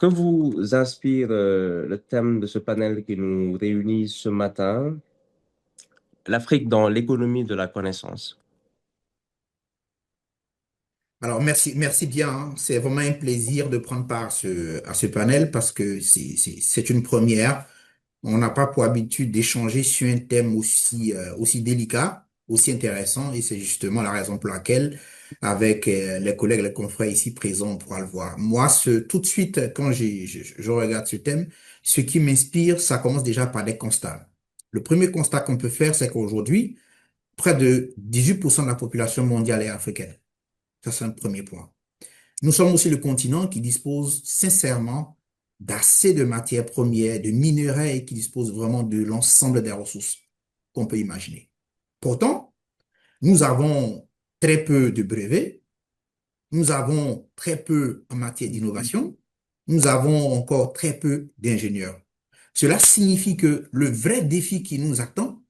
Que vous inspire le thème de ce panel qui nous réunit ce matin, l'Afrique dans l'économie de la connaissance? Alors, merci bien, hein. C'est vraiment un plaisir de prendre part à ce panel parce que c'est une première. On n'a pas pour habitude d'échanger sur un thème aussi délicat, aussi intéressant, et c'est justement la raison pour laquelle, avec les collègues, les confrères ici présents, on pourra le voir. Moi, tout de suite, quand je regarde ce thème, ce qui m'inspire, ça commence déjà par des constats. Le premier constat qu'on peut faire, c'est qu'aujourd'hui, près de 18% de la population mondiale est africaine. Ça, c'est un premier point. Nous sommes aussi le continent qui dispose sincèrement d'assez de matières premières, de minerais et qui dispose vraiment de l'ensemble des ressources qu'on peut imaginer. Pourtant, nous avons très peu de brevets, nous avons très peu en matière d'innovation, nous avons encore très peu d'ingénieurs. Cela signifie que le vrai défi qui nous attend,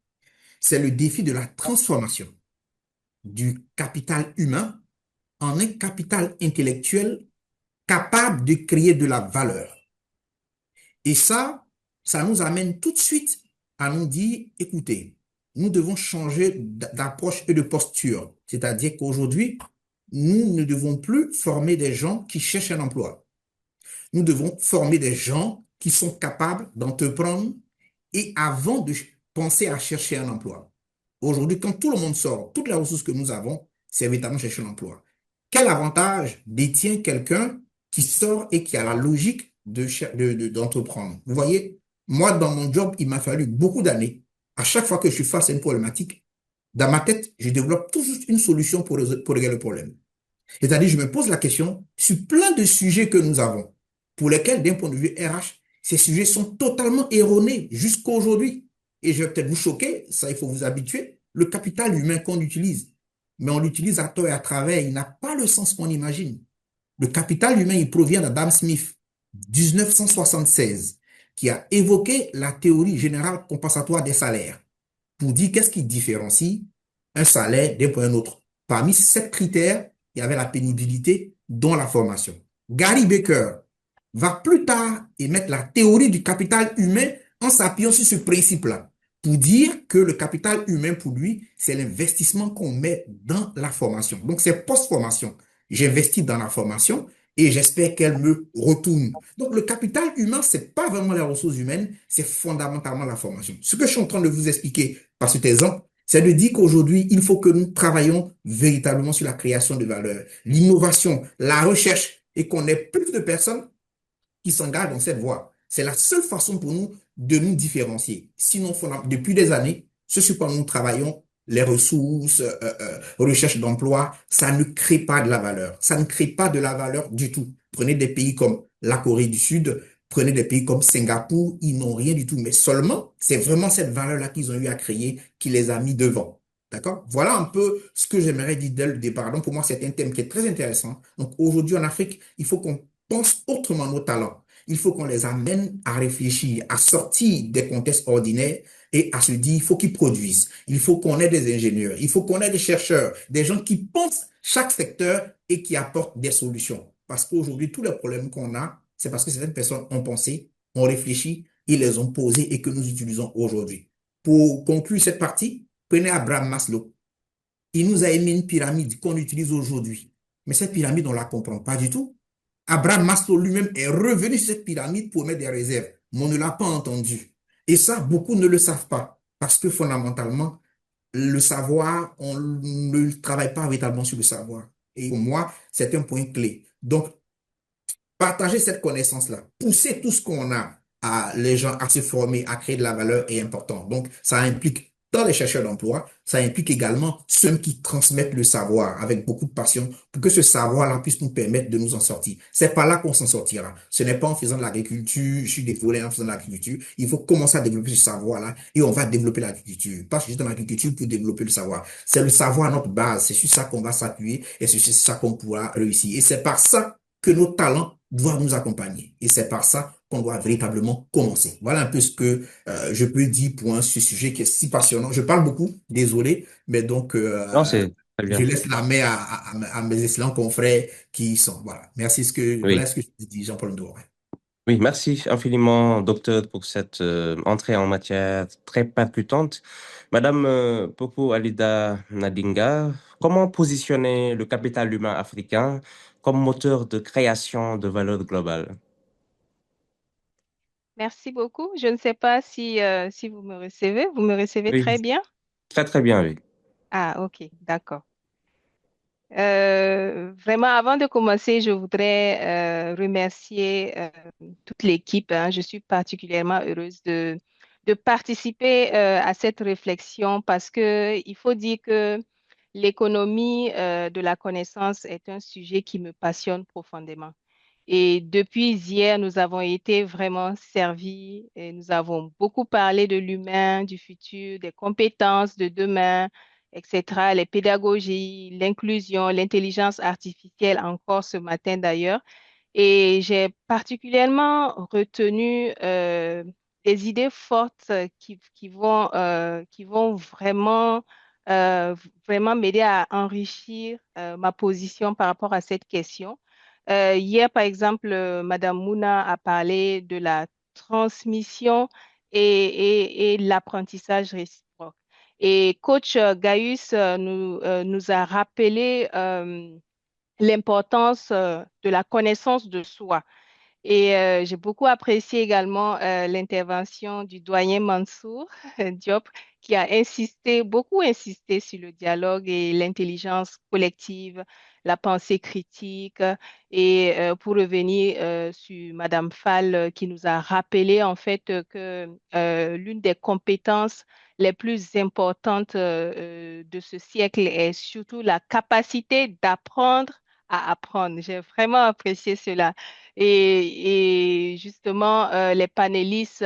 c'est le défi de la transformation du capital humain en un capital intellectuel capable de créer de la valeur. Et ça nous amène tout de suite à nous dire, écoutez, nous devons changer d'approche et de posture. C'est-à-dire qu'aujourd'hui, nous ne devons plus former des gens qui cherchent un emploi. Nous devons former des gens qui sont capables d'entreprendre et avant de penser à chercher un emploi. Aujourd'hui, quand tout le monde sort, toutes les ressources que nous avons, c'est véritablement chercher un emploi. Quel avantage détient quelqu'un qui sort et qui a la logique d'entreprendre? Vous voyez, moi, dans mon job, il m'a fallu beaucoup d'années. À chaque fois que je suis face à une problématique, dans ma tête, je développe toujours une solution pour régler le problème. C'est-à-dire, je me pose la question sur plein de sujets que nous avons, pour lesquels, d'un point de vue RH, ces sujets sont totalement erronés jusqu'à aujourd'hui. Et je vais peut-être vous choquer, ça, il faut vous habituer. Le capital humain qu'on utilise, mais on l'utilise à tort et à travers, il n'a pas le sens qu'on imagine. Le capital humain, il provient d'Adam Smith, 1976, qui a évoqué la théorie générale compensatoire des salaires pour dire qu'est-ce qui différencie un salaire d'un point à un autre. Parmi ces 7 critères, il y avait la pénibilité, dont la formation. Gary Becker va plus tard émettre la théorie du capital humain en s'appuyant sur ce principe-là, pour dire que le capital humain, pour lui, c'est l'investissement qu'on met dans la formation. Donc, c'est post-formation. J'investis dans la formation et j'espère qu'elle me retourne. Donc, le capital humain, c'est pas vraiment les ressources humaines, c'est fondamentalement la formation. Ce que je suis en train de vous expliquer par cet exemple, c'est de dire qu'aujourd'hui, il faut que nous travaillions véritablement sur la création de valeur, l'innovation, la recherche et qu'on ait plus de personnes qui s'engagent dans cette voie. C'est la seule façon pour nous de nous différencier. Sinon, depuis des années, ce sur quoi nous travaillons, les ressources, recherche d'emploi, ça ne crée pas de la valeur. Ça ne crée pas de la valeur du tout. Prenez des pays comme la Corée du Sud, prenez des pays comme Singapour, ils n'ont rien du tout. Mais seulement, c'est vraiment cette valeur-là qu'ils ont eu à créer qui les a mis devant. D'accord? Voilà un peu ce que j'aimerais dire dès le départ. Donc, pour moi, c'est un thème qui est très intéressant. Donc, aujourd'hui, en Afrique, il faut qu'on pense autrement nos talents. Il faut qu'on les amène à réfléchir, à sortir des contextes ordinaires et à se dire, il faut qu'ils produisent. Il faut qu'on ait des ingénieurs, il faut qu'on ait des chercheurs, des gens qui pensent chaque secteur et qui apportent des solutions. Parce qu'aujourd'hui, tous les problèmes qu'on a, c'est parce que certaines personnes ont pensé, ont réfléchi, ils les ont posés et que nous utilisons aujourd'hui. Pour conclure cette partie, prenez Abraham Maslow. Il nous a émis une pyramide qu'on utilise aujourd'hui. Mais cette pyramide, on ne la comprend pas du tout. Abraham Maslow lui-même est revenu sur cette pyramide pour mettre des réserves, mais on ne l'a pas entendu. Et ça, beaucoup ne le savent pas, parce que fondamentalement, le savoir, on ne travaille pas véritablement sur le savoir. Et pour moi, c'est un point clé. Donc, partager cette connaissance-là, pousser tout ce qu'on a à les gens à se former, à créer de la valeur est important. Donc, ça implique dans les chercheurs d'emploi, ça implique également ceux qui transmettent le savoir avec beaucoup de passion pour que ce savoir-là puisse nous permettre de nous en sortir. C'est pas là qu'on s'en sortira. Ce n'est pas en faisant de l'agriculture, je suis désolé, en faisant de l'agriculture. Il faut commencer à développer ce savoir-là et on va développer l'agriculture. Pas juste dans l'agriculture pour développer le savoir. C'est le savoir notre base. C'est sur ça qu'on va s'appuyer et c'est sur ça qu'on pourra réussir. Et c'est par ça que nos talents doivent nous accompagner. Et c'est par ça qu'on doit véritablement commencer. Voilà un peu ce que je peux dire pour ce sujet qui est si passionnant. Je parle beaucoup, désolé, mais donc Non, c'est très je bien. laisse la main à mes excellents confrères qui y sont. Voilà. Merci. Voilà Oui. ce que je dis, Jean-Paul Ndoué. Oui, merci infiniment, docteur, pour cette entrée en matière très percutante. Madame Popo Alida Nadinga, comment positionner le capital humain africain comme moteur de création de valeur globale? Merci beaucoup. Je ne sais pas si vous me recevez. Vous me recevez Oui, très bien? très très bien, oui. Ah, ok, d'accord. Vraiment, avant de commencer, je voudrais remercier toute l'équipe, hein. Je suis particulièrement heureuse de participer à cette réflexion parce que il faut dire que l'économie de la connaissance est un sujet qui me passionne profondément. Et depuis hier, nous avons été vraiment servis et nous avons beaucoup parlé de l'humain, du futur, des compétences de demain, etc., les pédagogies, l'inclusion, l'intelligence artificielle encore ce matin d'ailleurs. Et j'ai particulièrement retenu des idées fortes qui vont vraiment m'aider à enrichir ma position par rapport à cette question. Hier, par exemple, Madame Mouna a parlé de la transmission et l'apprentissage réciproque. Et coach Gaius nous a rappelé l'importance de la connaissance de soi. Et j'ai beaucoup apprécié également l'intervention du doyen Mansour Diop, qui a beaucoup insisté sur le dialogue et l'intelligence collective, la pensée critique. Et pour revenir sur Madame Fall, qui nous a rappelé en fait que l'une des compétences les plus importantes de ce siècle est surtout la capacité d'apprendre à apprendre. J'ai vraiment apprécié cela. Et justement, les panélistes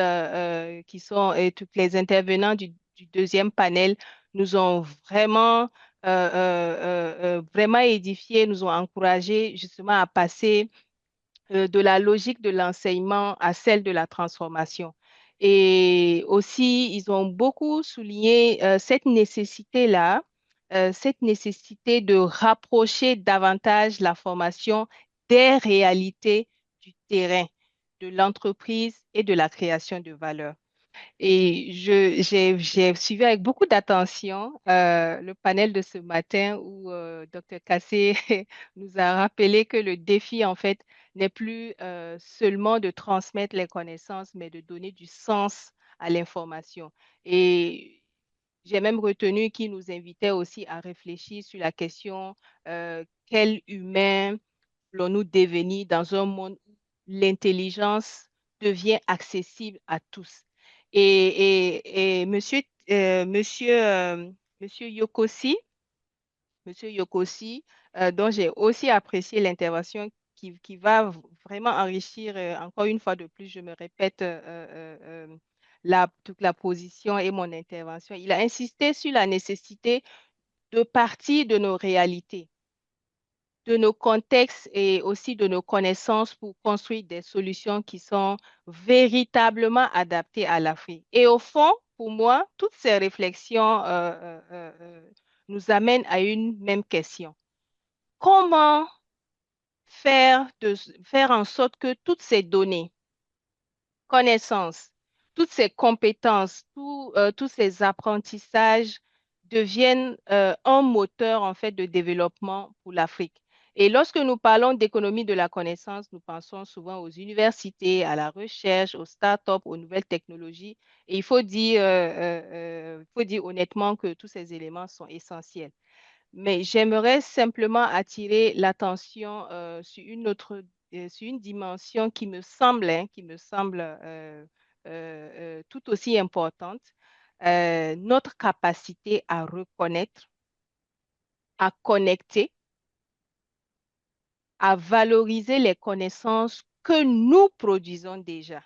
qui sont et tous les intervenants du deuxième panel nous ont vraiment édifiés, nous ont encouragés justement à passer de la logique de l'enseignement à celle de la transformation. Et aussi, ils ont beaucoup souligné cette nécessité de rapprocher davantage la formation des réalités du terrain, de l'entreprise et de la création de valeur. Et j'ai suivi avec beaucoup d'attention le panel de ce matin où Dr. Kassé nous a rappelé que le défi, en fait, n'est plus seulement de transmettre les connaissances, mais de donner du sens à l'information. Et j'ai même retenu qu'il nous invitait aussi à réfléchir sur la question quel humain voulons-nous devenir dans un monde où l'intelligence devient accessible à tous. Et monsieur Monsieur Yokosi, dont j'ai aussi apprécié l'intervention qui va vraiment enrichir, encore une fois de plus, je me répète, toute la position et mon intervention. Il a insisté sur la nécessité de partir de nos réalités, de nos contextes et aussi de nos connaissances pour construire des solutions qui sont véritablement adaptées à l'Afrique. Et au fond, pour moi, toutes ces réflexions nous amènent à une même question. Comment faire en sorte que toutes ces données, connaissances, toutes ces compétences, tous ces apprentissages deviennent un moteur en fait de développement pour l'Afrique. Et lorsque nous parlons d'économie de la connaissance, nous pensons souvent aux universités, à la recherche, aux startups, aux nouvelles technologies. Et il faut dire honnêtement que tous ces éléments sont essentiels. Mais j'aimerais simplement attirer l'attention sur une dimension qui me semble tout aussi importante, notre capacité à reconnaître, à connecter, à valoriser les connaissances que nous produisons déjà.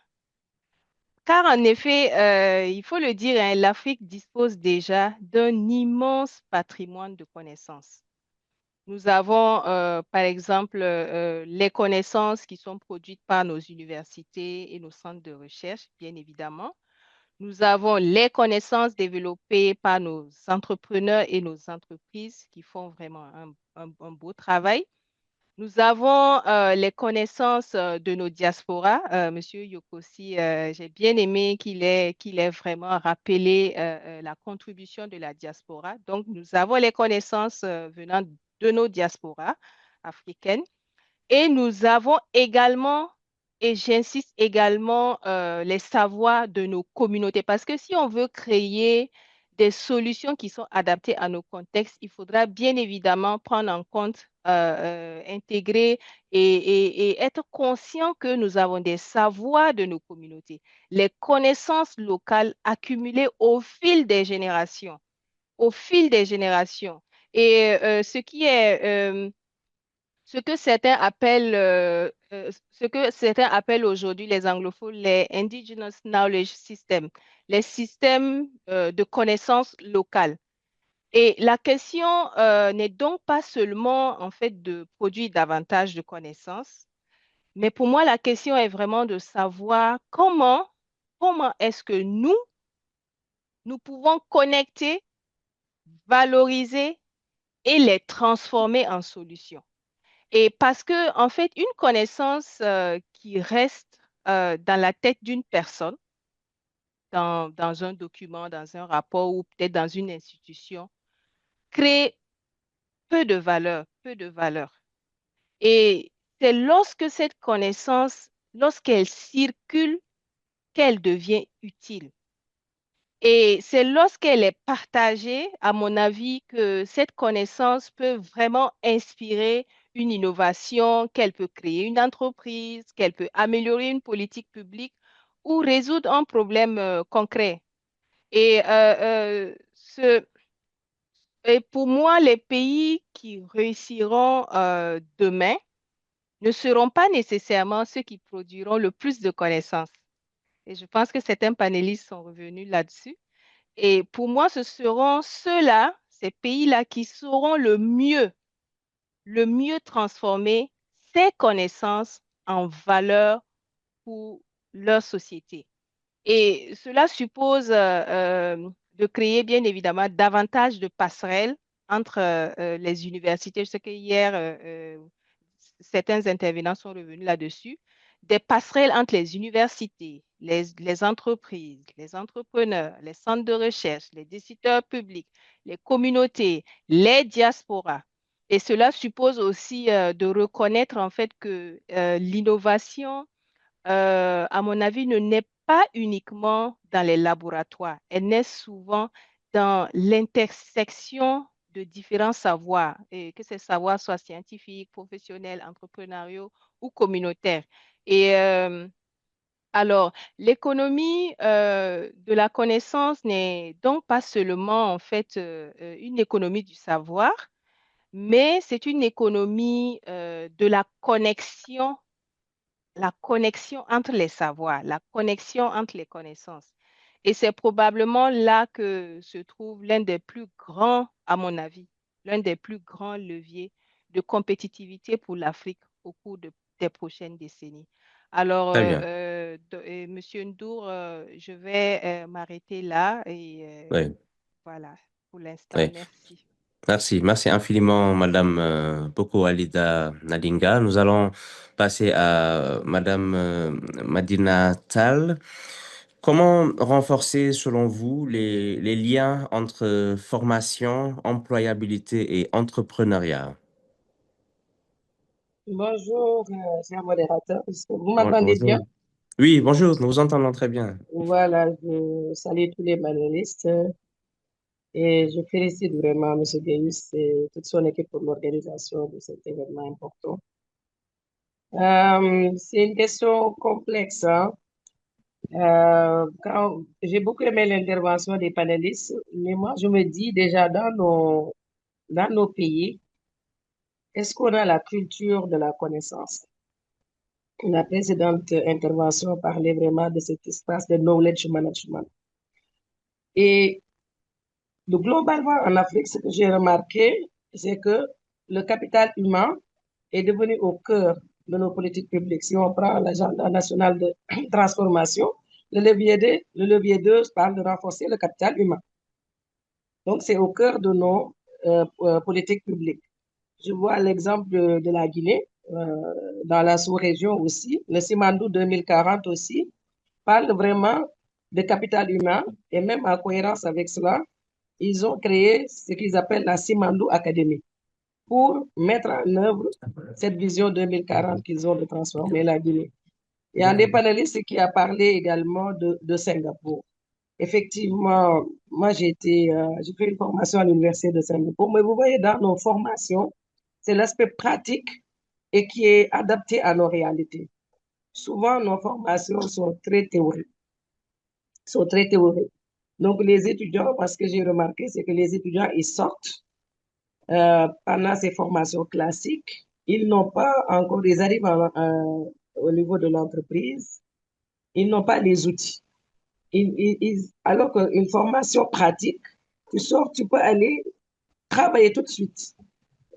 Car en effet, il faut le dire, hein, l'Afrique dispose déjà d'un immense patrimoine de connaissances. Nous avons, par exemple, les connaissances qui sont produites par nos universités et nos centres de recherche, bien évidemment. Nous avons les connaissances développées par nos entrepreneurs et nos entreprises qui font vraiment un beau travail. Nous avons les connaissances de nos diasporas. Monsieur Yokosi, j'ai bien aimé qu'il ait vraiment rappelé la contribution de la diaspora. Donc, nous avons les connaissances venant de nos diasporas africaines. Et nous avons également, et j'insiste également, les savoirs de nos communautés. Parce que si on veut créer des solutions qui sont adaptées à nos contextes, il faudra bien évidemment prendre en compte, intégrer et être conscient que nous avons des savoirs de nos communautés, les connaissances locales accumulées au fil des générations, au fil des générations. Et ce que certains appellent aujourd'hui les anglophones les Indigenous Knowledge Systems, les systèmes de connaissances locales. Et la question n'est donc pas seulement en fait de produire davantage de connaissances, mais pour moi la question est vraiment de savoir comment est-ce que nous pouvons connecter, valoriser et les transformer en solutions. Et parce que, en fait, une connaissance qui reste dans la tête d'une personne, dans un document, dans un rapport ou peut-être dans une institution, crée peu de valeur, peu de valeur. Et c'est lorsque cette connaissance, lorsqu'elle circule, qu'elle devient utile. Et c'est lorsqu'elle est partagée, à mon avis, que cette connaissance peut vraiment inspirer une innovation, qu'elle peut créer une entreprise, qu'elle peut améliorer une politique publique ou résoudre un problème concret. Et, et pour moi, les pays qui réussiront demain ne seront pas nécessairement ceux qui produiront le plus de connaissances. Et je pense que certains panélistes sont revenus là-dessus. Et pour moi, ce seront ceux-là, ces pays-là, qui sauront le mieux transformer ces connaissances en valeur pour leur société. Et cela suppose de créer, bien évidemment, davantage de passerelles entre les universités. Je sais que hier, certains intervenants sont revenus là-dessus. Des passerelles entre les universités, les entreprises, les entrepreneurs, les centres de recherche, les décideurs publics, les communautés, les diasporas. Et cela suppose aussi de reconnaître en fait que l'innovation à mon avis, ne naît pas uniquement dans les laboratoires. Elle naît souvent dans l'intersection de différents savoirs, et que ces savoirs soient scientifiques, professionnels, entrepreneuriaux ou communautaires. Et alors, l'économie de la connaissance n'est donc pas seulement en fait une économie du savoir, mais c'est une économie de la connexion entre les savoirs, la connexion entre les connaissances. Et c'est probablement là que se trouve l'un des plus grands, à mon avis, l'un des plus grands leviers de compétitivité pour l'Afrique au cours des prochaines décennies. Alors, Très bien. Monsieur Ndour, je vais m'arrêter là et Oui, voilà pour l'instant. oui. Merci. Merci. Merci infiniment, Madame Boko Alida Nadinga. Nous allons passer à Madame Madina Tal. Comment renforcer, selon vous, les liens entre formation, employabilité et entrepreneuriat? Bonjour, cher modérateur. Est-ce que vous m'entendez bien? Bonjour. Oui, bonjour, nous vous entendons très bien. Voilà, je salue tous les panélistes et je félicite vraiment M. Gayus et toute son équipe pour l'organisation de cet événement important. C'est une question complexe, hein. J'ai beaucoup aimé l'intervention des panélistes, mais moi, je me dis déjà dans nos pays, est-ce qu'on a la culture de la connaissance? La précédente intervention parlait vraiment de cet espace de knowledge management. Et globalement, en Afrique, ce que j'ai remarqué, c'est que le capital humain est devenu au cœur de nos politiques publiques. Si on prend l'agenda national de transformation, le levier 2 parle de renforcer le capital humain. Donc, c'est au cœur de nos politiques publiques. Je vois l'exemple de la Guinée, dans la sous-région aussi. Le Simandou 2040 aussi parle vraiment de capital humain et même en cohérence avec cela, ils ont créé ce qu'ils appellent la Simandou Academy pour mettre en œuvre cette vision 2040 qu'ils ont de transformer la Guinée. Il y a un des panélistes qui a parlé également de Singapour. Effectivement, moi j'ai fait une formation à l'Université de Singapour, mais vous voyez, dans nos formations, c'est l'aspect pratique et qui est adapté à nos réalités. Souvent, nos formations sont très théoriques. Donc, les étudiants, parce que j'ai remarqué, c'est que les étudiants, ils sortent pendant ces formations classiques, ils n'ont pas encore, ils arrivent au niveau de l'entreprise, ils n'ont pas les outils. Alors qu'une formation pratique, tu sors, tu peux aller travailler tout de suite.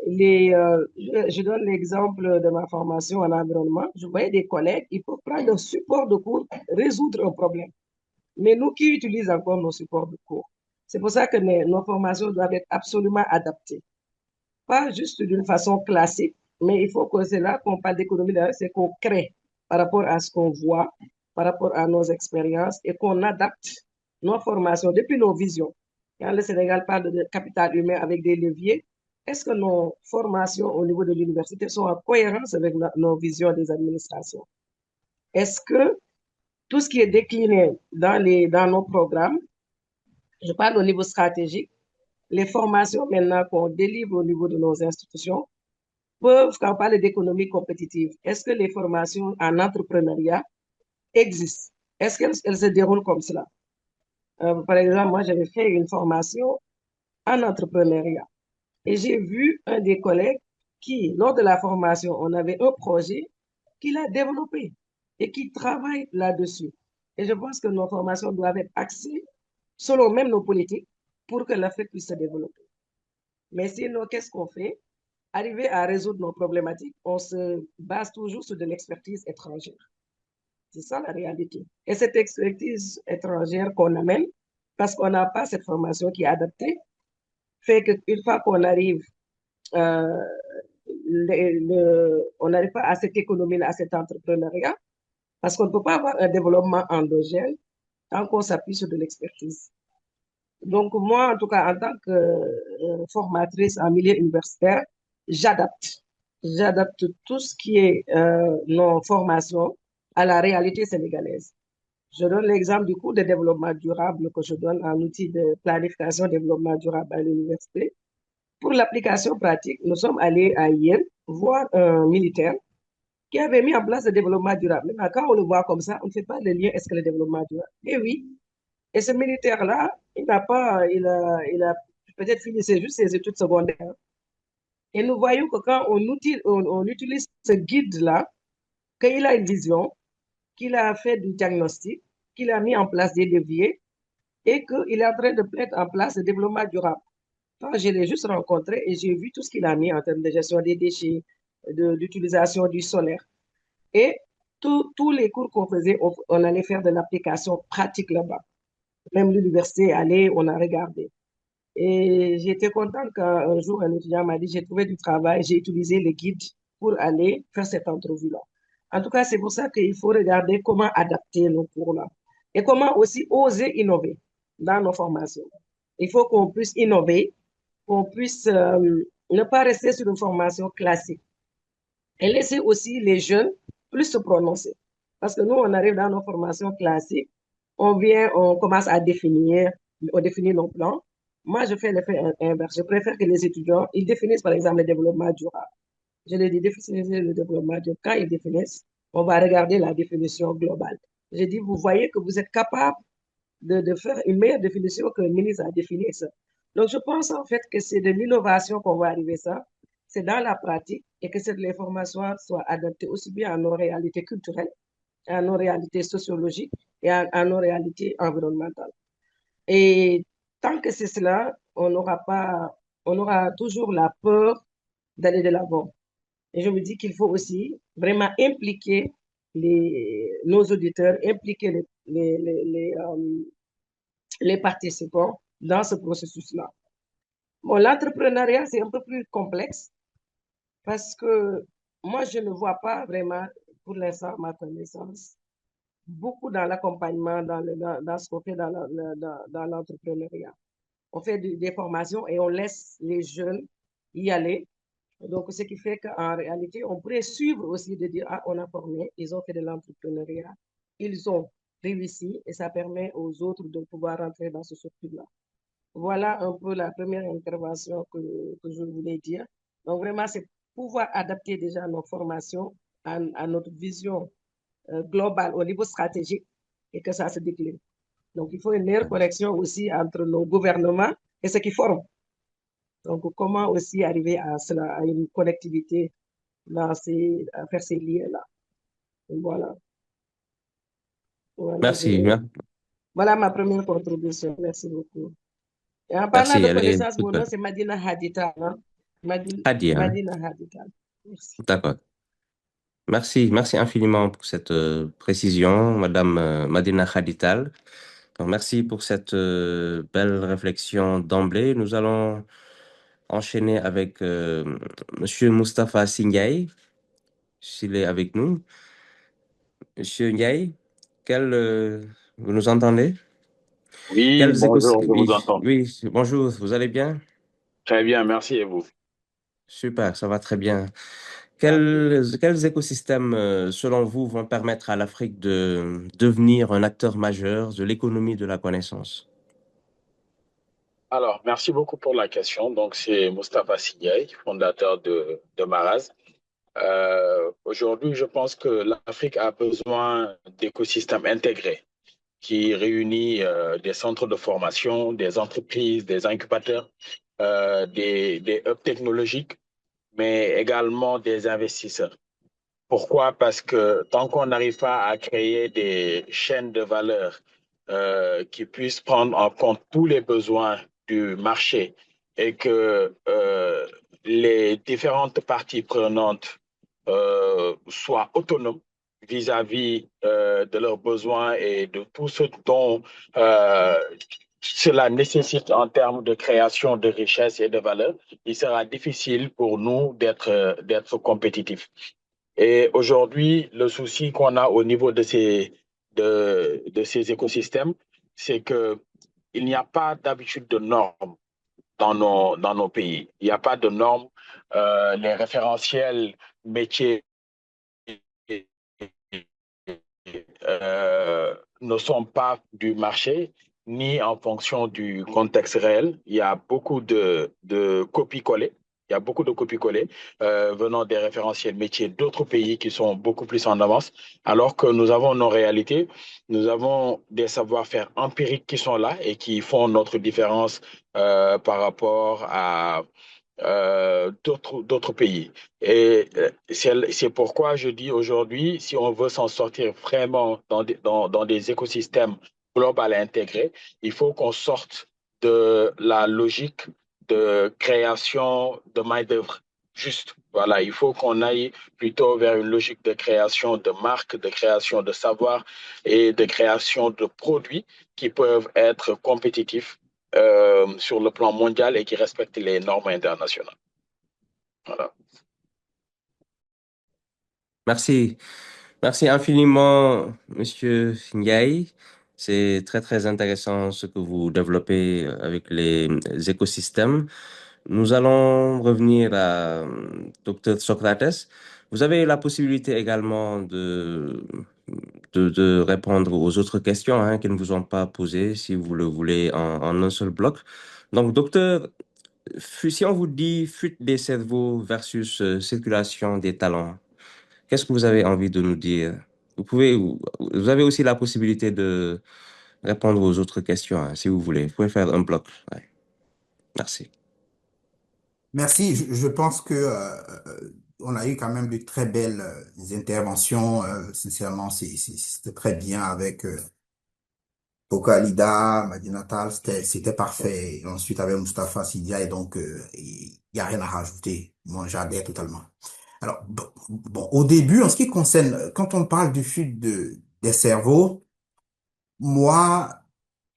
Je donne l'exemple de ma formation en environnement. Je voyais des collègues, ils peuvent prendre un support de cours, résoudre un problème. Mais nous qui utilisons encore nos supports de cours, c'est pour ça que nos formations doivent être absolument adaptées. Pas juste d'une façon classique, mais il faut que c'est là qu'on parle d'économie, c'est qu'on crée par rapport à ce qu'on voit, par rapport à nos expériences et qu'on adapte nos formations depuis nos visions. Quand le Sénégal parle de capital humain avec des leviers, est-ce que nos formations au niveau de l'université sont en cohérence avec nos visions des administrations? Est-ce que tout ce qui est décliné dans nos programmes, je parle au niveau stratégique, les formations maintenant qu'on délivre au niveau de nos institutions, peuvent, quand on parle d'économie compétitive, est-ce que les formations en entrepreneuriat existent? Est-ce qu'elles se déroulent comme cela? Par exemple, moi, j'avais fait une formation en entrepreneuriat et j'ai vu un des collègues qui, lors de la formation, on avait un projet qu'il a développé et qui travaille là-dessus. Et je pense que nos formations doivent être axées selon même nos politiques pour que l'Afrique puisse se développer. Mais sinon, qu'est-ce qu'on fait? Arriver à résoudre nos problématiques, on se base toujours sur de l'expertise étrangère. C'est ça la réalité. Et cette expertise étrangère qu'on amène, parce qu'on n'a pas cette formation qui est adaptée, fait qu'une fois qu'on arrive, euh, on n'arrive pas à cette économie-là, à cet entrepreneuriat, parce qu'on ne peut pas avoir un développement endogène tant qu'on s'appuie sur de l'expertise. Donc, moi, en tout cas, en tant que formatrice en milieu universitaire, j'adapte. J'adapte tout ce qui est nos formations à la réalité sénégalaise. Je donne l'exemple du cours de développement durable que je donne en outil de planification développement durable à l'université. Pour l'application pratique, nous sommes allés à Yen voir un militaire qui avait mis en place le développement durable. Maintenant, quand on le voit comme ça, on ne fait pas le lien, est-ce que le développement durable? Eh oui, et ce militaire-là, il a peut-être fini juste ses études secondaires. Et nous voyons que quand on utilise ce guide-là, qu'il a une vision, qu'il a fait du diagnostic, qu'il a mis en place des leviers et qu'il est en train de mettre en place le développement durable. Quand je l'ai juste rencontré et j'ai vu tout ce qu'il a mis en termes de gestion des déchets, d'utilisation du solaire. Et tous les cours qu'on faisait, on allait faire de l'application pratique là-bas. Même l'université allait, on a regardé. Et j'étais contente qu'un jour, un étudiant m'a dit, j'ai trouvé du travail, j'ai utilisé le guide pour aller faire cette entrevue-là. En tout cas, c'est pour ça qu'il faut regarder comment adapter nos cours-là et comment aussi oser innover dans nos formations. Il faut qu'on puisse innover, qu'on puisse ne pas rester sur une formation classique et laisser aussi les jeunes plus se prononcer. Parce que nous, on arrive dans nos formations classiques, on vient, on définit nos plans. Moi, je fais l'effet inverse. Je préfère que les étudiants, ils définissent par exemple le développement durable. Je leur dis définissez le développement durable. Quand ils définissent, on va regarder la définition globale. Je dis, vous voyez que vous êtes capable de faire une meilleure définition que le ministre a défini ça. Donc, je pense en fait que c'est de l'innovation qu'on va arriver à ça. C'est dans la pratique et que cette information soit adaptée aussi bien à nos réalités culturelles, à nos réalités sociologiques et à nos réalités environnementales. Et tant que c'est cela, on aura toujours la peur d'aller de l'avant. Et je me dis qu'il faut aussi vraiment impliquer nos auditeurs, impliquer les participants dans ce processus-là. Bon, l'entrepreneuriat, c'est un peu plus complexe Parce que moi, je ne vois pas vraiment, pour l'instant, à ma connaissance, beaucoup dans l'accompagnement, dans ce qu'on fait dans l'entrepreneuriat. On fait des formations et on laisse les jeunes y aller. Donc, ce qui fait qu'en réalité, on pourrait suivre aussi de dire, ah, on a formé, ils ont fait de l'entrepreneuriat, ils ont réussi et ça permet aux autres de pouvoir rentrer dans ce circuit-là. Voilà un peu la première intervention que je voulais dire. Donc, vraiment, c'est pouvoir adapter déjà nos formations à notre vision globale au niveau stratégique et que ça se décline. Donc, il faut une meilleure connexion aussi entre nos gouvernements et ceux qui forment. Donc, comment aussi arriver à cela, à une connectivité à faire ces liens-là. Voilà. Voilà, Merci, voilà ma première contribution. Merci beaucoup. Et en parlant merci, de elle est connaissances, toute mon nom, belle. c'est Madina Hadita. Hein? Hadi, hein? Madina Hadita. Merci. D'accord. Merci, merci infiniment pour cette précision, Madame Madina Khadital. Donc, merci pour cette belle réflexion d'emblée. Nous allons enchaîner avec Monsieur Moustapha Singaï, s'il est avec nous. Monsieur Ndiaye, vous nous entendez? Oui, bonjour, je vous entends. Oui, bonjour, vous allez bien? Très bien, merci et vous. Super, ça va très bien. Ok. Quels écosystèmes, selon vous, vont permettre à l'Afrique de devenir un acteur majeur de l'économie de la connaissance? Alors, merci beaucoup pour la question. Donc, c'est Moustapha Sidiaye, fondateur de Maraz. Aujourd'hui, je pense que l'Afrique a besoin d'écosystèmes intégrés qui réunissent des centres de formation, des entreprises, des incubateurs, des hubs technologiques, mais également des investisseurs. Pourquoi? Parce que tant qu'on n'arrive pas à créer des chaînes de valeur qui puissent prendre en compte tous les besoins du marché et que les différentes parties prenantes soient autonomes vis-à-vis de leurs besoins et de tout ce dont euh, cela nécessite en termes de création de richesse et de valeur, il sera difficile pour nous d'être compétitifs. Et aujourd'hui, le souci qu'on a au niveau de ces écosystèmes, c'est qu'il n'y a pas d'habitude de normes dans nos pays. Il n'y a pas de normes. Les référentiels métiers ne sont pas du marché ni en fonction du contexte réel. Il y a beaucoup de copies-collées. Il y a beaucoup de copies-collées venant des référentiels métiers d'autres pays qui sont beaucoup plus en avance, alors que nous avons nos réalités, nous avons des savoir-faire empiriques qui sont là et qui font notre différence par rapport à d'autres pays. Et c'est pourquoi je dis aujourd'hui, si on veut s'en sortir vraiment dans des écosystèmes globaux et intégrés, il faut qu'on sorte de la logique de création de main-d'œuvre. Juste, voilà, il faut qu'on aille plutôt vers une logique de création de marques, de création de savoir et de création de produits qui peuvent être compétitifs sur le plan mondial et qui respectent les normes internationales. Voilà. Merci. Merci infiniment, Monsieur Ndiaye. C'est très, très intéressant ce que vous développez avec les écosystèmes. Nous allons revenir à Dr. Socrates. Vous avez la possibilité également de répondre aux autres questions qui ne vous ont pas posées, si vous le voulez, en un seul bloc. Donc, docteur, si on vous dit fuite des cerveaux versus circulation des talents, qu'est-ce que vous avez envie de nous dire? Vous avez aussi la possibilité de répondre aux autres questions, si vous voulez. Vous pouvez faire un bloc. Ouais. Merci. Merci. Je pense que on a eu quand même de très belles interventions. Sincèrement, c'était très bien avec Boko Alida, Madina Tal, c'était parfait. Et ensuite avec Mustafa Sidia et donc il y a rien à rajouter. Moi, j'adhère totalement. Alors bon, au début, en ce qui concerne quand on parle du fuite des cerveaux, moi,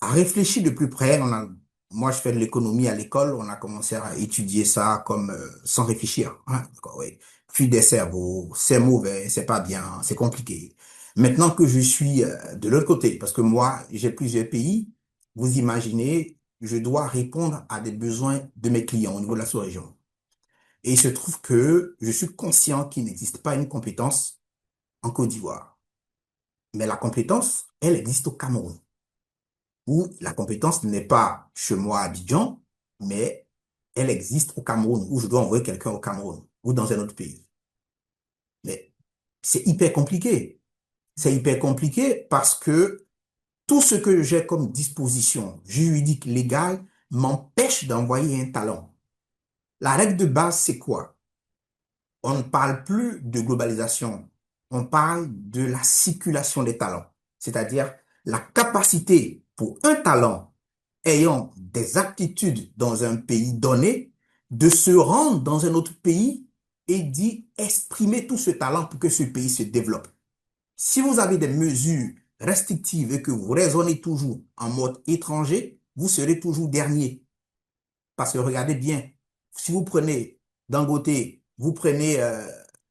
à réfléchir de plus près, Moi, je fais de l'économie à l'école. On a commencé à étudier ça comme sans réfléchir. Hein, d'accord, oui. Fuite des cerveaux, c'est mauvais, c'est pas bien, c'est compliqué. Maintenant que je suis de l'autre côté, parce que moi, j'ai plusieurs pays, vous imaginez, je dois répondre à des besoins de mes clients au niveau de la sous-région. Et il se trouve que je suis conscient qu'il n'existe pas une compétence en Côte d'Ivoire. Mais la compétence, elle existe au Cameroun, où la compétence n'est pas chez moi à Abidjan, mais elle existe au Cameroun, où je dois envoyer quelqu'un au Cameroun ou dans un autre pays. Mais c'est hyper compliqué. C'est hyper compliqué parce que tout ce que j'ai comme disposition juridique, légale, m'empêche d'envoyer un talent. La règle de base, c'est quoi? On ne parle plus de globalisation, on parle de la circulation des talents, c'est-à-dire la capacité pour un talent ayant des aptitudes dans un pays donné de se rendre dans un autre pays et d'y exprimer tout ce talent pour que ce pays se développe. Si vous avez des mesures restrictives et que vous raisonnez toujours en mode étranger, vous serez toujours dernier. Parce que regardez bien, si vous prenez Dangote, vous prenez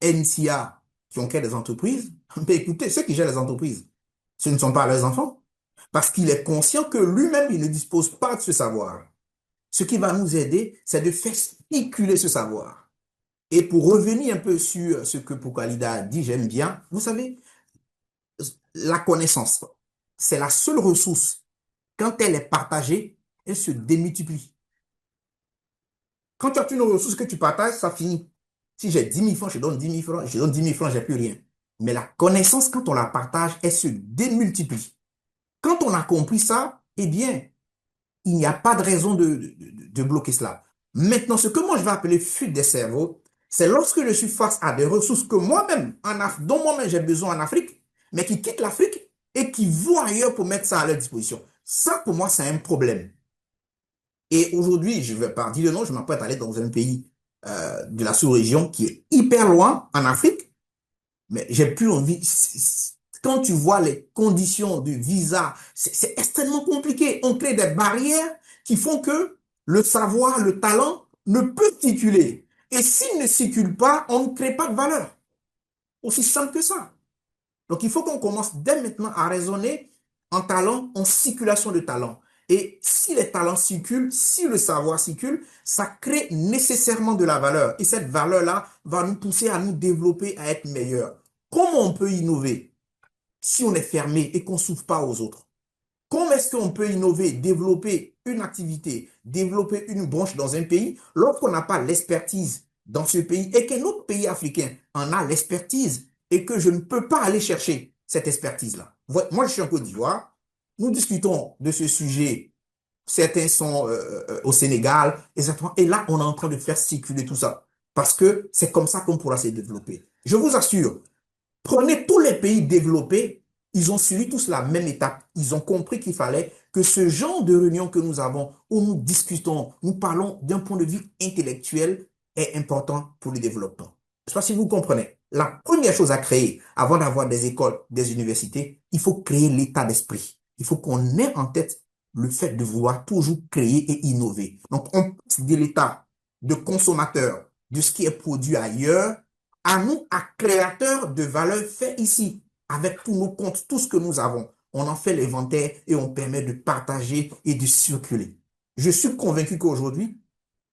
NCA qui ont créé des entreprises, mais écoutez, ceux qui gèrent les entreprises, ce ne sont pas leurs enfants. Parce qu'il est conscient que lui-même, il ne dispose pas de ce savoir. Ce qui va nous aider, c'est de faire circuler ce savoir. Et pour revenir un peu sur ce que Poukalida a dit, j'aime bien, vous savez, la connaissance, c'est la seule ressource. Quand elle est partagée, elle se démultiplie. Quand tu as une ressource que tu partages, ça finit. Si j'ai 10 000 francs, je donne 10 000 francs. Je donne 10 000 francs, j'ai plus rien. Mais la connaissance, quand on la partage, elle se démultiplie. Quand on a compris ça, eh bien, il n'y a pas de raison de bloquer cela. Maintenant, ce que moi je vais appeler fuite des cerveaux, c'est lorsque je suis face à des ressources que moi-même, dont moi-même j'ai besoin en Afrique, mais qui quittent l'Afrique et qui vont ailleurs pour mettre ça à leur disposition. Ça, pour moi, c'est un problème. Et aujourd'hui, je vais pas dire le nom, je m'apprête à aller dans un pays de la sous-région qui est hyper loin en Afrique, mais j'ai plus envie. Quand tu vois les conditions de visa, c'est extrêmement compliqué. On crée des barrières qui font que le savoir, le talent ne peut circuler. Et s'il ne circule pas, on ne crée pas de valeur. Aussi simple que ça. Donc, il faut qu'on commence dès maintenant à raisonner en talent, en circulation de talent. Et si les talents circulent, si le savoir circule, ça crée nécessairement de la valeur. Et cette valeur-là va nous pousser à nous développer, à être meilleurs. Comment on peut innover si on est fermé et qu'on ne s'ouvre pas aux autres? Comment est-ce qu'on peut innover, développer une activité, développer une branche dans un pays lorsqu'on n'a pas l'expertise dans ce pays et qu'un autre pays africain en a l'expertise et que je ne peux pas aller chercher cette expertise-là? Moi, je suis en Côte d'Ivoire. Nous discutons de ce sujet. Certains sont au Sénégal, exactement. Et là, on est en train de faire circuler tout ça. Parce que c'est comme ça qu'on pourra se développer. Je vous assure, prenez tous les pays développés, ils ont suivi tous la même étape. Ils ont compris qu'il fallait que ce genre de réunion que nous avons, où nous discutons, nous parlons d'un point de vue intellectuel, est important pour le développement. Je ne sais pas si vous comprenez. La première chose à créer, avant d'avoir des écoles, des universités, il faut créer l'état d'esprit. Il faut qu'on ait en tête le fait de vouloir toujours créer et innover. Donc, on passe de l'état de consommateur, de ce qui est produit ailleurs, à nous, à créateurs de valeur fait ici, avec tous nos comptes, tout ce que nous avons. On en fait l'inventaire et on permet de partager et de circuler. Je suis convaincu qu'aujourd'hui,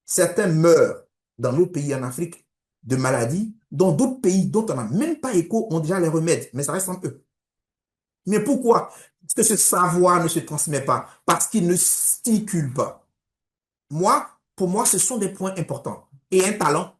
certains meurent dans nos pays en Afrique de maladies, dont d'autres pays dont on n'a même pas écho ont déjà les remèdes, mais ça reste en eux. Mais pourquoi? Parce que ce savoir ne se transmet pas, parce qu'il ne circule pas. Moi, pour moi, ce sont des points importants. Et un talent,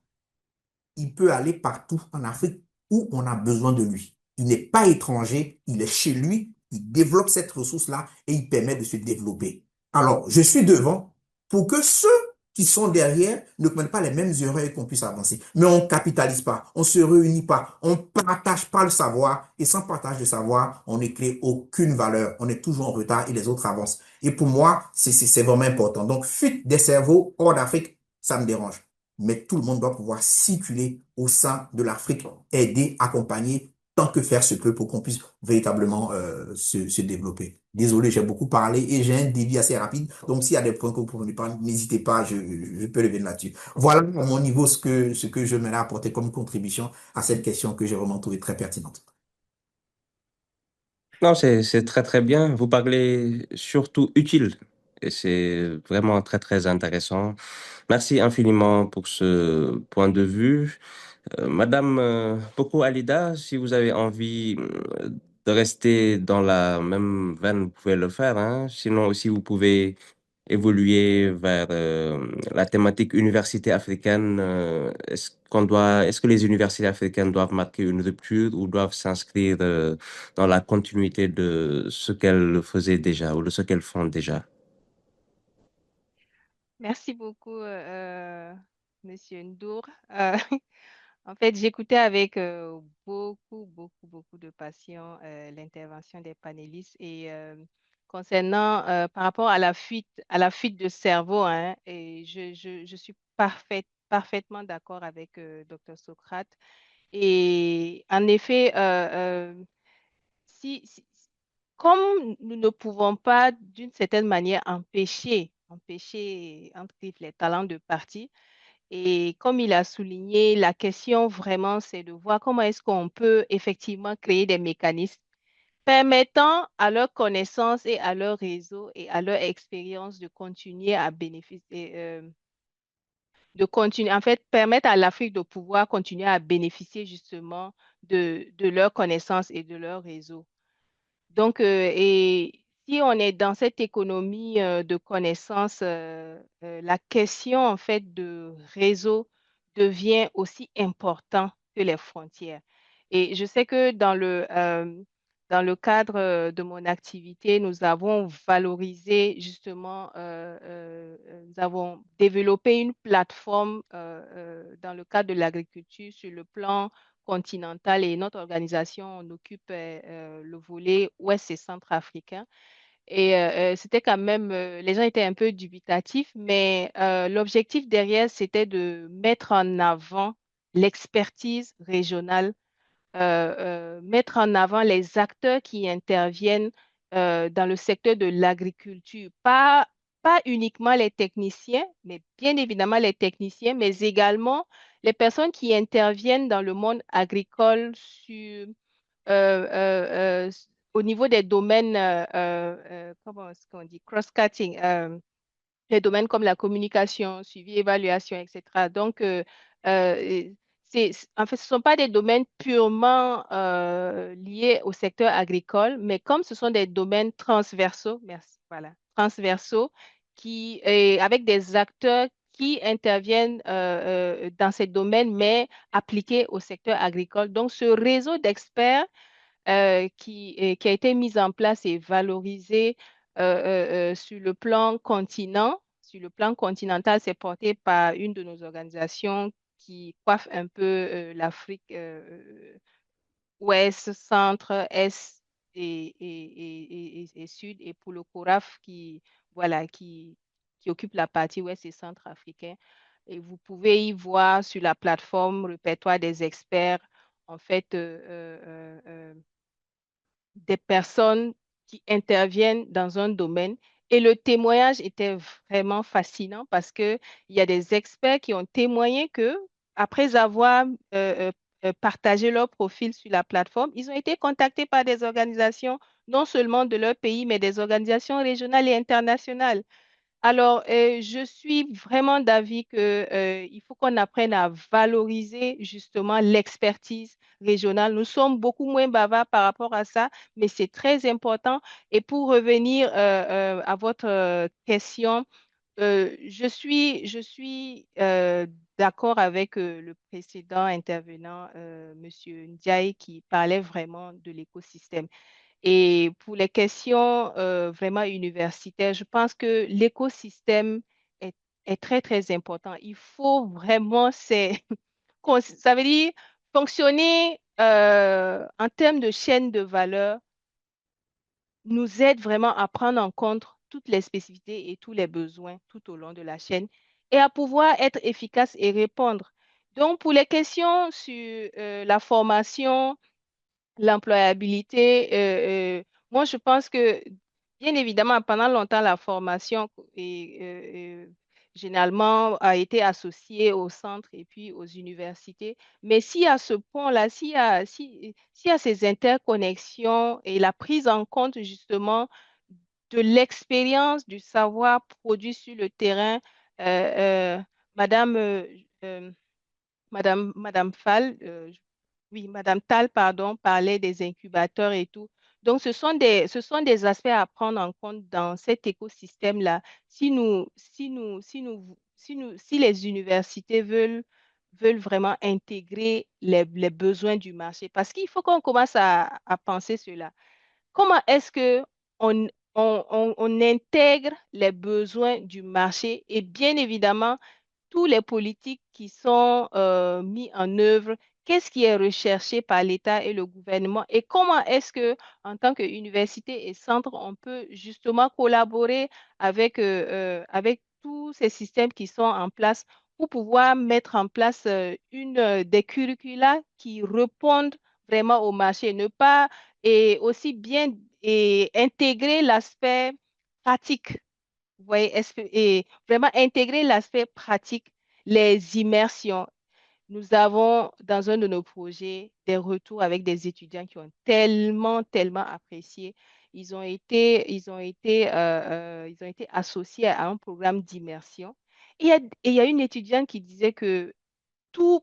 il peut aller partout en Afrique où on a besoin de lui. Il n'est pas étranger, il est chez lui, il développe cette ressource-là et il permet de se développer. Alors, je suis devant pour que ceux qui sont derrière ne commettent pas les mêmes erreurs et qu'on puisse avancer. Mais on ne capitalise pas, on ne se réunit pas, on ne partage pas le savoir et sans partage de savoir, on ne crée aucune valeur. On est toujours en retard et les autres avancent. Et pour moi, c'est vraiment important. Donc, fuite des cerveaux hors d'Afrique, ça me dérange. Mais tout le monde doit pouvoir circuler au sein de l'Afrique, aider, accompagner tant que faire se peut pour qu'on puisse véritablement se développer. Désolé, j'ai beaucoup parlé et j'ai un débit assez rapide. Donc, s'il y a des points que vous pouvez pas, n'hésitez pas, je peux revenir là-dessus. Voilà à mon niveau ce que je m'aimerais apporter comme contribution à cette question que j'ai vraiment trouvée très pertinente. Non, c'est très très bien. Vous parlez surtout utile et c'est vraiment très très intéressant. Merci infiniment pour ce point de vue. Madame Poco Alida, si vous avez envie de rester dans la même veine, vous pouvez le faire, hein. Sinon aussi, vous pouvez évoluer vers la thématique université africaine. Est-ce que les universités africaines doivent marquer une rupture ou doivent s'inscrire dans la continuité de ce qu'elles faisaient déjà ou de ce qu'elles font déjà? Merci beaucoup, Monsieur Ndour. En fait, j'écoutais avec beaucoup de passion l'intervention des panélistes et concernant par rapport à la fuite de cerveau, hein, et je suis parfaitement d'accord avec Dr. Socrate. Et en effet, si, comme nous ne pouvons pas d'une certaine manière empêcher entre griffes, les talents de parti, et comme il a souligné, la question vraiment, c'est de voir comment est-ce qu'on peut effectivement créer des mécanismes permettant à leur connaissance et à leur réseau et à leur expérience de continuer à bénéficier, de continuer, en fait, permettre à l'Afrique de pouvoir continuer à bénéficier justement de leurs connaissances et de leur réseau. Donc, et si on est dans cette économie de connaissances, la question en fait de réseau devient aussi important que les frontières. Et je sais que dans le cadre de mon activité, nous avons valorisé justement, nous avons développé une plateforme dans le cadre de l'agriculture sur le plan continentale et notre organisation, on occupe le volet ouest et centrafricain. Et c'était quand même, les gens étaient un peu dubitatifs, mais l'objectif derrière, c'était de mettre en avant l'expertise régionale, mettre en avant les acteurs qui interviennent dans le secteur de l'agriculture. Pas uniquement les techniciens, mais bien évidemment les techniciens, mais également les personnes qui interviennent dans le monde agricole au niveau des domaines, comment est-ce qu'on dit, cross-cutting, les domaines comme la communication, suivi, évaluation, etc. Donc, euh, en fait, ce ne sont pas des domaines purement liés au secteur agricole, mais comme ce sont des domaines transversaux, merci, voilà, transversaux, avec des acteurs qui interviennent dans ces domaines, mais appliqués au secteur agricole. Donc, ce réseau d'experts qui a été mise en place et valorisée sur le plan continent. Sur le plan continental, c'est porté par une de nos organisations qui coiffe un peu l'Afrique ouest, centre, est et sud, et pour le CORAF voilà, qui occupe la partie ouest et centre africain. Et vous pouvez y voir sur la plateforme répertoire des experts, en fait, des personnes qui interviennent dans un domaine. Et le témoignage était vraiment fascinant parce que il y a des experts qui ont témoigné que après avoir partagé leur profil sur la plateforme, ils ont été contactés par des organisations non seulement de leur pays, mais des organisations régionales et internationales. Alors, je suis vraiment d'avis que, il faut qu'on apprenne à valoriser justement l'expertise régionale. Nous sommes beaucoup moins bavards par rapport à ça, mais c'est très important. Et pour revenir à votre question, je suis d'accord avec le précédent intervenant, Monsieur Ndiaye, qui parlait vraiment de l'écosystème. Et pour les questions vraiment universitaires, je pense que l'écosystème est, est très important. Il faut vraiment, ça veut dire fonctionner en termes de chaîne de valeur, nous aide vraiment à prendre en compte toutes les spécificités et tous les besoins tout au long de la chaîne et à pouvoir être efficace et répondre. Donc, pour les questions sur la formation, l'employabilité, moi, je pense que, bien évidemment, pendant longtemps, la formation généralement a été associée au centre et puis aux universités. Mais s'il y a ce pont-là, s'il y a ces interconnexions et la prise en compte justement de l'expérience, du savoir produit sur le terrain, Madame, euh, Madame Fall, oui, Madame Tal, pardon, parlait des incubateurs et tout. Donc, ce sont des aspects à prendre en compte dans cet écosystème-là. Si les universités veulent vraiment intégrer les besoins du marché, parce qu'il faut qu'on commence à penser cela. Comment est-ce que on intègre les besoins du marché et bien évidemment tous les politiques qui sont mis en œuvre, qu'est-ce qui est recherché par l'État et le gouvernement et comment est-ce que, en tant qu'université et centre, on peut justement collaborer avec tous ces systèmes qui sont en place pour pouvoir mettre en place des curricula qui répondent vraiment au marché, ne pas et aussi bien et intégrer l'aspect pratique. Vous voyez, et vraiment intégrer l'aspect pratique, les immersions. Nous avons dans un de nos projets des retours avec des étudiants qui ont tellement apprécié. Ils ont été associés à un programme d'immersion. Et il y a une étudiante qui disait que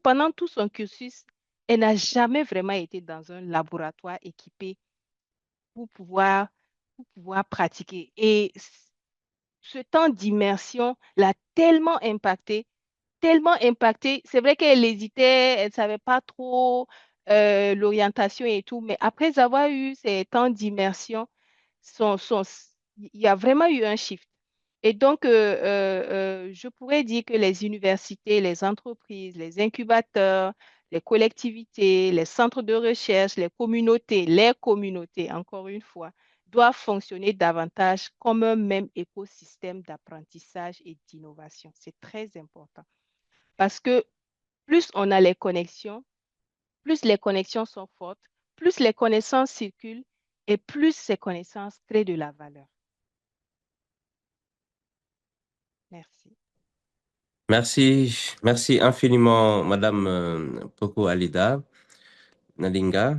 pendant tout son cursus, elle n'a jamais vraiment été dans un laboratoire équipé pour pouvoir, pour pouvoir pratiquer. Et ce temps d'immersion l'a tellement impacté. C'est vrai qu'elle hésitait, elle ne savait pas trop l'orientation et tout, mais après avoir eu ces temps d'immersion, son, son- il y a vraiment eu un shift. Et donc, je pourrais dire que les universités, les entreprises, les incubateurs, les collectivités, les centres de recherche, les communautés, encore une fois, doivent fonctionner davantage comme un même écosystème d'apprentissage et d'innovation. C'est très important parce que plus on a les connexions, plus les connexions sont fortes, plus les connaissances circulent et plus ces connaissances créent de la valeur. Merci. Merci, merci infiniment, Madame Poco Alida Nadinga.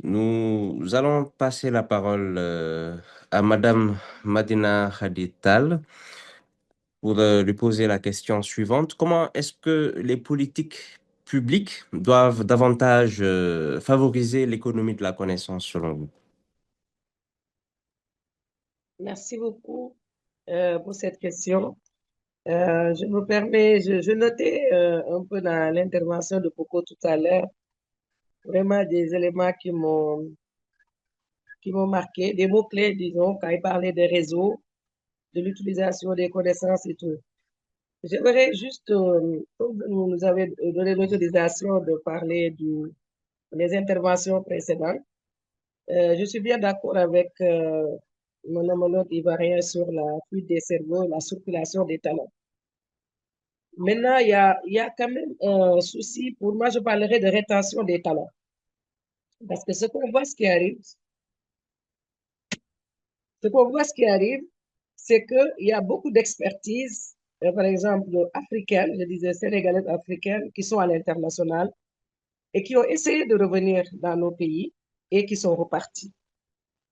Nous allons passer la parole à Madame Madina Khadital pour lui poser la question suivante. Comment est-ce que les politiques publiques doivent davantage favoriser l'économie de la connaissance selon vous? Merci beaucoup pour cette question. Je me permets, je notais un peu dans l'intervention de Coco tout à l'heure, vraiment des éléments qui m'ont marqué, des mots-clés, disons, quand il parlait des réseaux, de l'utilisation des connaissances et tout. J'aimerais juste, comme vous nous avez donné l'autorisation de parler des interventions précédentes, je suis bien d'accord avec mon homologue ivoirien sur la fuite des cerveaux, la circulation des talents. Maintenant, il y a quand même un souci, pour moi, je parlerai de rétention des talents. Parce que ce qui arrive, c'est qu'il y a beaucoup d'expertises, par exemple africaines, je disais sénégalaises africaines, qui sont à l'international et qui ont essayé de revenir dans nos pays et qui sont repartis.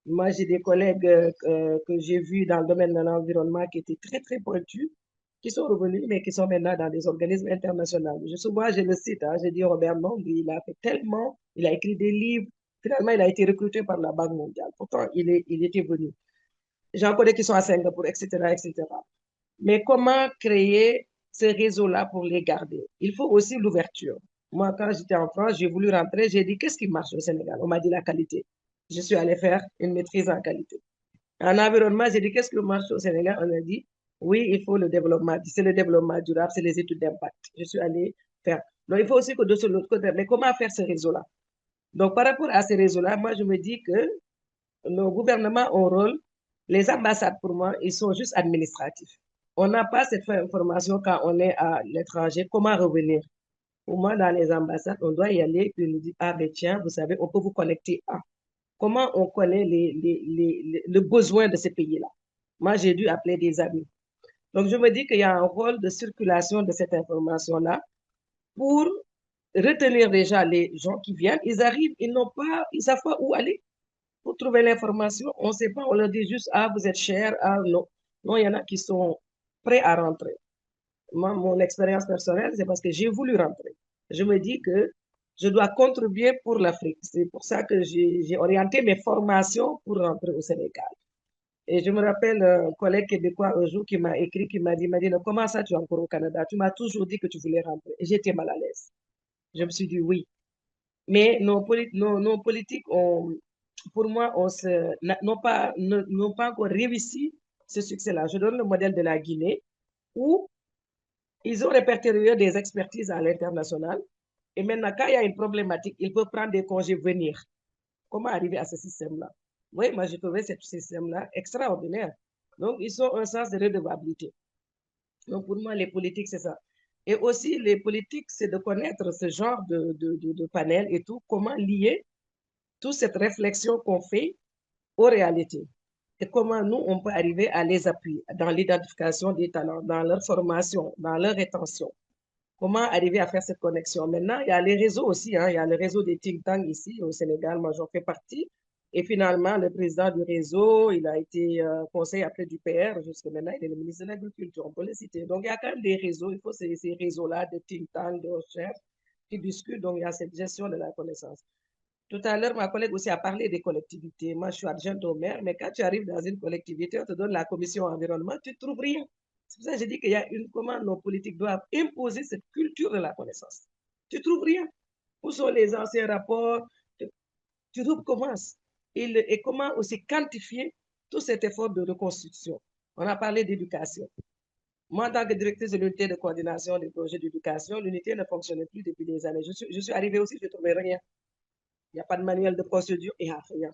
Moi, j'ai des collègues que j'ai vus dans le domaine de l'environnement qui étaient très pointus, qui sont revenus, mais qui sont maintenant dans des organismes internationaux. Souvent, je le cite, hein, je dis Robert Long, il a fait tellement, il a écrit des livres, finalement, il a été recruté par la Banque mondiale. Pourtant, il était venu. J'en connais qui sont à Singapour, etc., etc. Mais comment créer ce réseau-là pour les garder? Il faut aussi l'ouverture. Moi, quand j'étais en France, j'ai voulu rentrer, j'ai dit, qu'est-ce qui marche au Sénégal? On m'a dit la qualité. Je suis allée faire une maîtrise en qualité. En environnement, j'ai dit, qu'est-ce qui marche au Sénégal? On a dit, oui, il faut le développement. C'est le développement durable, c'est les études d'impact. Je suis allée faire. Donc, il faut aussi que de l'autre côté, mais comment faire ce réseau-là? Donc, par rapport à ce réseau-là, moi, je me dis que nos gouvernements ont un rôle. Les ambassades, pour moi, ils sont juste administratifs. On n'a pas cette information quand on est à l'étranger, comment revenir. Au moins, dans les ambassades, on doit y aller et nous dire, ah ben tiens, vous savez, on peut vous connecter à. Comment on connaît le besoin de ces pays-là? Moi, j'ai dû appeler des amis. Donc, je me dis qu'il y a un rôle de circulation de cette information-là pour retenir déjà les gens qui viennent. Ils arrivent, ils savent pas où aller pour trouver l'information. On ne sait pas, on leur dit juste, ah, vous êtes cher, ah, non. Non, il y en a qui sont prêts à rentrer. Moi, mon expérience personnelle, c'est parce que j'ai voulu rentrer. Je me dis que je dois contribuer pour l'Afrique. C'est pour ça que j'ai orienté mes formations pour rentrer au Sénégal. Et je me rappelle un collègue québécois un jour qui m'a écrit, qui m'a dit, comment ça tu es encore au Canada? Tu m'as toujours dit que tu voulais rentrer. Et j'étais mal à l'aise. Je me suis dit oui. Mais nos politiques pour moi, n'ont pas encore réussi ce succès-là. Je donne le modèle de la Guinée où ils ont répertorié des expertises à l'international. Et maintenant, quand il y a une problématique, ils peuvent prendre des congés, venir. Comment arriver à ce système-là? Oui, moi, j'ai trouvé ce système-là extraordinaire. Donc, ils ont un sens de redevabilité. Donc, pour moi, les politiques, c'est ça. Et aussi, les politiques, c'est de connaître ce genre de panel et tout, comment lier toute cette réflexion qu'on fait aux réalités. Et comment nous, on peut arriver à les appuyer dans l'identification des talents, dans leur formation, dans leur rétention. Comment arriver à faire cette connexion? Maintenant, il y a les réseaux aussi, hein. Il y a le réseau des think tanks ici au Sénégal, moi j'en fais partie. Et finalement, le président du réseau, il a été conseiller après du PR, jusqu'à maintenant, il est le ministre de l'Agriculture, on peut le citer. Donc, il y a quand même des réseaux, il faut ces réseaux-là de think tanks, de recherche qui discutent, donc il y a cette gestion de la connaissance. Tout à l'heure, ma collègue aussi a parlé des collectivités. Moi, je suis adjointe au maire, mais quand tu arrives dans une collectivité, on te donne la commission environnement, tu ne trouves rien. C'est pour ça que je dis qu'il y a comment nos politiques doivent imposer cette culture de la connaissance. Tu ne trouves rien. Où sont les anciens rapports? Tu trouves comment? Et comment aussi quantifier tout cet effort de reconstruction? On a parlé d'éducation. Moi, en tant que directrice de l'unité de coordination des projets d'éducation, l'unité ne fonctionnait plus depuis des années. Je suis arrivée aussi, je ne trouvais rien. Il n'y a pas de manuel de procédure et rien.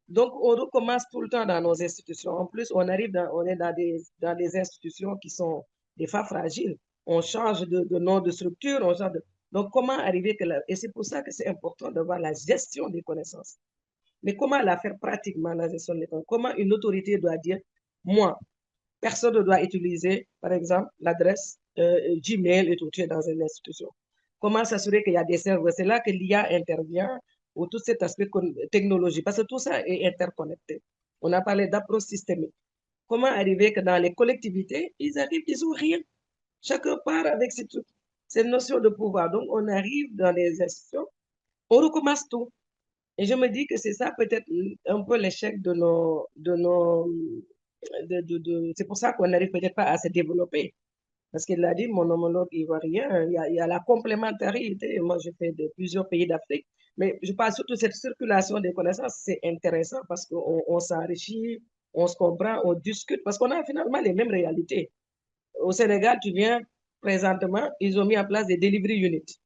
Donc, on recommence tout le temps dans nos institutions. En plus, on est dans des institutions qui sont des fois fragiles. On change de nom de structure, Donc, comment arriver Et c'est pour ça que c'est important d'avoir la gestion des connaissances. Mais comment la faire pratiquement, la gestion des connaissances? Comment une autorité doit dire, moi, personne ne doit utiliser, par exemple, l'adresse Gmail et tout, tu es dans une institution. Comment s'assurer qu'il y a des serveurs? C'est là que l'IA intervient, ou tout cet aspect technologie, parce que tout ça est interconnecté. On a parlé d'approche systémique. Comment arriver que dans les collectivités, ils arrivent, ils n'ont rien. Chacun part avec cette notion de pouvoir. Donc, on arrive dans les institutions, on recommence tout. Et je me dis que c'est ça peut-être un peu l'échec c'est pour ça qu'on n'arrive peut-être pas à se développer. Parce qu'il l'a dit, mon homologue ivoirien, il y a la complémentarité. Moi, je fais de plusieurs pays d'Afrique. Mais je parle surtout de cette circulation des connaissances. C'est intéressant parce qu'on s'enrichit, on se comprend, on discute, parce qu'on a finalement les mêmes réalités. Au Sénégal, tu viens présentement, ils ont mis en place des delivery units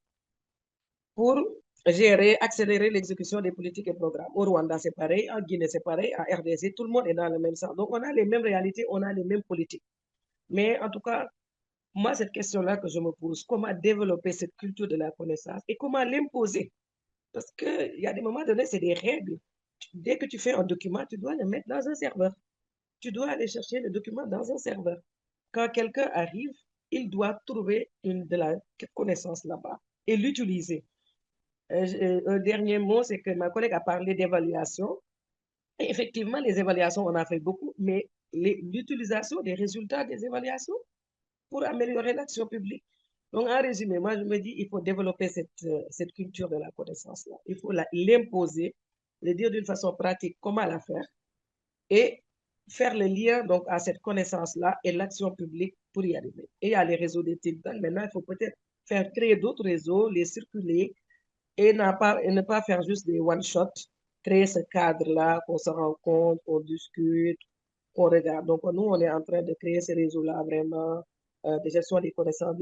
pour gérer, accélérer l'exécution des politiques et programmes. Au Rwanda, c'est pareil, en Guinée, c'est pareil, en RDC, tout le monde est dans le même sens. Donc, on a les mêmes réalités, on a les mêmes politiques. Mais en tout cas, moi, cette question-là que je me pose, comment développer cette culture de la connaissance et comment l'imposer? Parce qu'il y a des moments donnés, c'est des règles. Dès que tu fais un document, tu dois le mettre dans un serveur. Tu dois aller chercher le document dans un serveur. Quand quelqu'un arrive, il doit trouver de la connaissance là-bas et l'utiliser. Un dernier mot, c'est que ma collègue a parlé d'évaluation. Et effectivement, les évaluations, on a fait beaucoup, mais l'utilisation des résultats des évaluations pour améliorer l'action publique. Donc, en résumé, moi, je me dis il faut développer cette culture de la connaissance-là. Il faut l'imposer, le dire d'une façon pratique comment la faire et faire le lien donc, à cette connaissance-là et l'action publique pour y arriver. Et il y a les réseaux des think tanks. Maintenant, il faut peut-être créer d'autres réseaux, les circuler et ne pas faire juste des one-shots, créer ce cadre-là, qu'on se rencontre, qu'on discute, qu'on regarde. Donc, nous, on est en train de créer ces réseaux-là vraiment, de gestion des connaissances,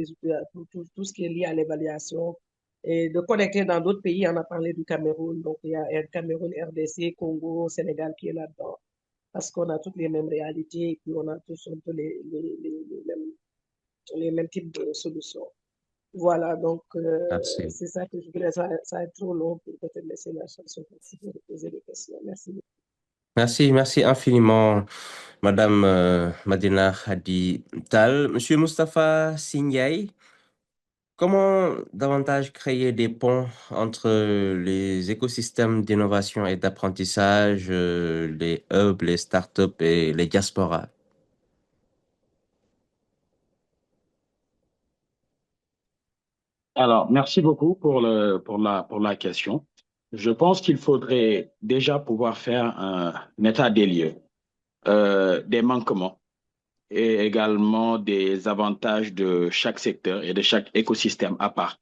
tout ce qui est lié à l'évaluation, et de connecter dans d'autres pays. On a parlé du Cameroun, donc il y a un Cameroun, RDC, Congo, Sénégal qui est là-dedans, parce qu'on a toutes les mêmes réalités et puis on a tous un peu les mêmes types de solutions. Voilà, donc Merci. c'est ça que je voulais. Ça va être trop long pour peut-être laisser la chance aux participants de poser des questions. Merci. Merci infiniment, Madame Madina Hadi Tal. Monsieur Moustapha Sinyaï, comment davantage créer des ponts entre les écosystèmes d'innovation et d'apprentissage, les hubs, les startups et les diasporas? Alors, merci beaucoup pour la question. Je pense qu'il faudrait déjà pouvoir faire un état des lieux, des manquements et également des avantages de chaque secteur et de chaque écosystème à part,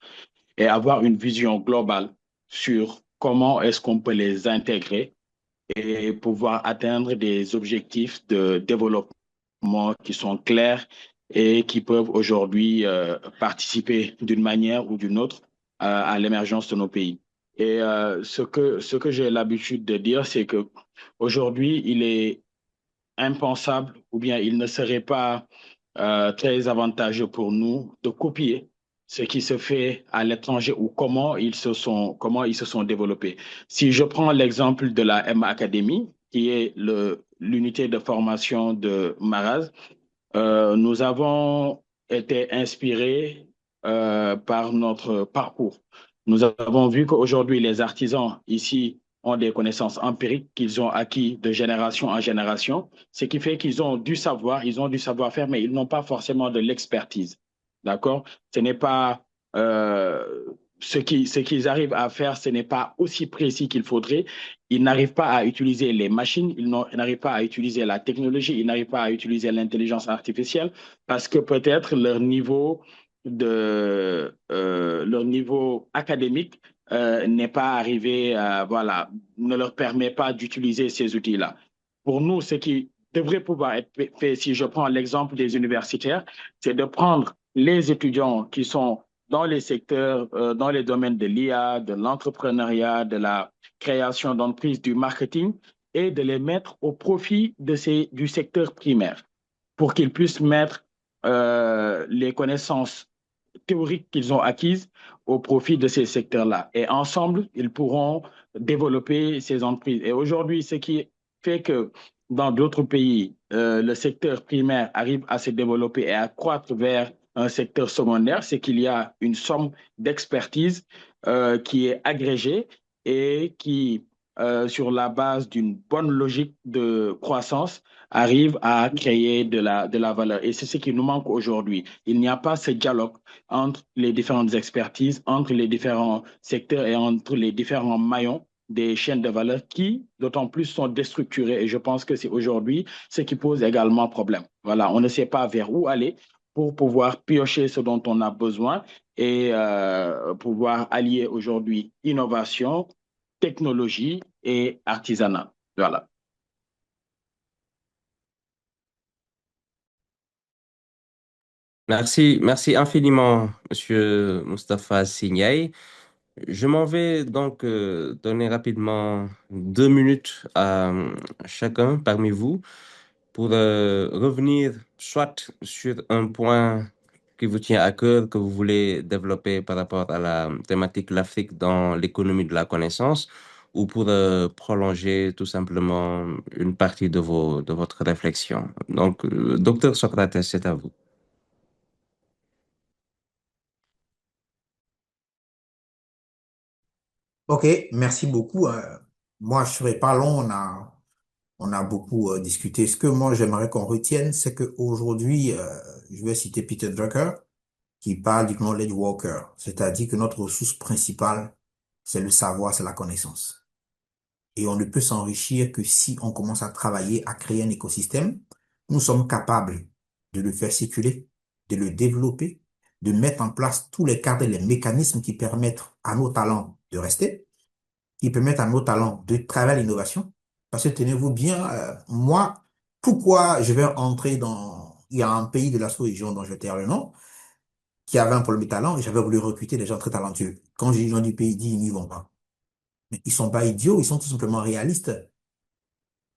et avoir une vision globale sur comment est-ce qu'on peut les intégrer et pouvoir atteindre des objectifs de développement qui sont clairs et qui peuvent aujourd'hui participer d'une manière ou d'une autre à l'émergence de nos pays. Et ce que j'ai l'habitude de dire, c'est que aujourd'hui, il est impensable ou bien il ne serait pas très avantageux pour nous de copier ce qui se fait à l'étranger ou comment ils se sont développés. Si je prends l'exemple de la M Academy, qui est l'unité de formation de Maraz, nous avons été inspirés par notre parcours. Nous avons vu qu'aujourd'hui, les artisans ici ont des connaissances empiriques qu'ils ont acquis de génération en génération, ce qui fait qu'ils ont du savoir, ils ont du savoir-faire, mais ils n'ont pas forcément de l'expertise. D'accord? Ce n'est pas ce qu'ils arrivent à faire, ce n'est pas aussi précis qu'il faudrait. Ils n'arrivent pas à utiliser les machines, ils n'arrivent pas à utiliser la technologie, ils n'arrivent pas à utiliser l'intelligence artificielle parce que peut-être leur niveau académique n'est pas arrivé, voilà, ne leur permet pas d'utiliser ces outils-là. Pour nous, ce qui devrait pouvoir être fait, si je prends l'exemple des universitaires, c'est de prendre les étudiants qui sont dans les secteurs, dans les domaines de l'IA, de l'entrepreneuriat, de la création d'entreprises, du marketing, et de les mettre au profit du secteur primaire pour qu'ils puissent mettre les connaissances théoriques qu'ils ont acquises au profit de ces secteurs-là. Et ensemble, ils pourront développer ces entreprises. Et aujourd'hui, ce qui fait que dans d'autres pays, le secteur primaire arrive à se développer et à croître vers un secteur secondaire, c'est qu'il y a une somme d'expertise qui est agrégée et qui, sur la base d'une bonne logique de croissance, arrive à créer de la valeur. Et c'est ce qui nous manque aujourd'hui. Il n'y a pas ce dialogue entre les différentes expertises, entre les différents secteurs et entre les différents maillons des chaînes de valeur qui, d'autant plus, sont déstructurées. Et je pense que c'est aujourd'hui ce qui pose également problème. Voilà, on ne sait pas vers où aller pour pouvoir piocher ce dont on a besoin et pouvoir allier aujourd'hui innovation, technologie et artisanat. Voilà. Merci infiniment, Monsieur Moustapha Sinyaï. Je m'en vais donc donner rapidement 2 minutes à chacun parmi vous pour revenir soit sur un point qui vous tient à cœur, que vous voulez développer par rapport à la thématique l'Afrique dans l'économie de la connaissance, ou pour prolonger tout simplement une partie de votre réflexion. Donc, docteur Socrates, c'est à vous. Ok, merci beaucoup. Moi, je serai pas long. On a beaucoup discuté. Ce que moi, j'aimerais qu'on retienne, c'est qu'aujourd'hui, je vais citer Peter Drucker, qui parle du knowledge worker, c'est-à-dire que notre ressource principale, c'est le savoir, c'est la connaissance. Et on ne peut s'enrichir que si on commence à travailler, à créer un écosystème. Nous sommes capables de le faire circuler, de le développer, de mettre en place tous les cadres et les mécanismes qui permettent à nos talents de rester, qui permettent à nos talents de travailler l'innovation. Parce que tenez-vous bien, moi, pourquoi je vais entrer dans... Il y a un pays de la sous-région dont je vais taire le nom, qui avait un problème de talent et j'avais voulu recruter des gens très talentueux. Quand j'ai les gens du pays dit, ils n'y vont pas. Mais ils sont pas idiots, ils sont tout simplement réalistes.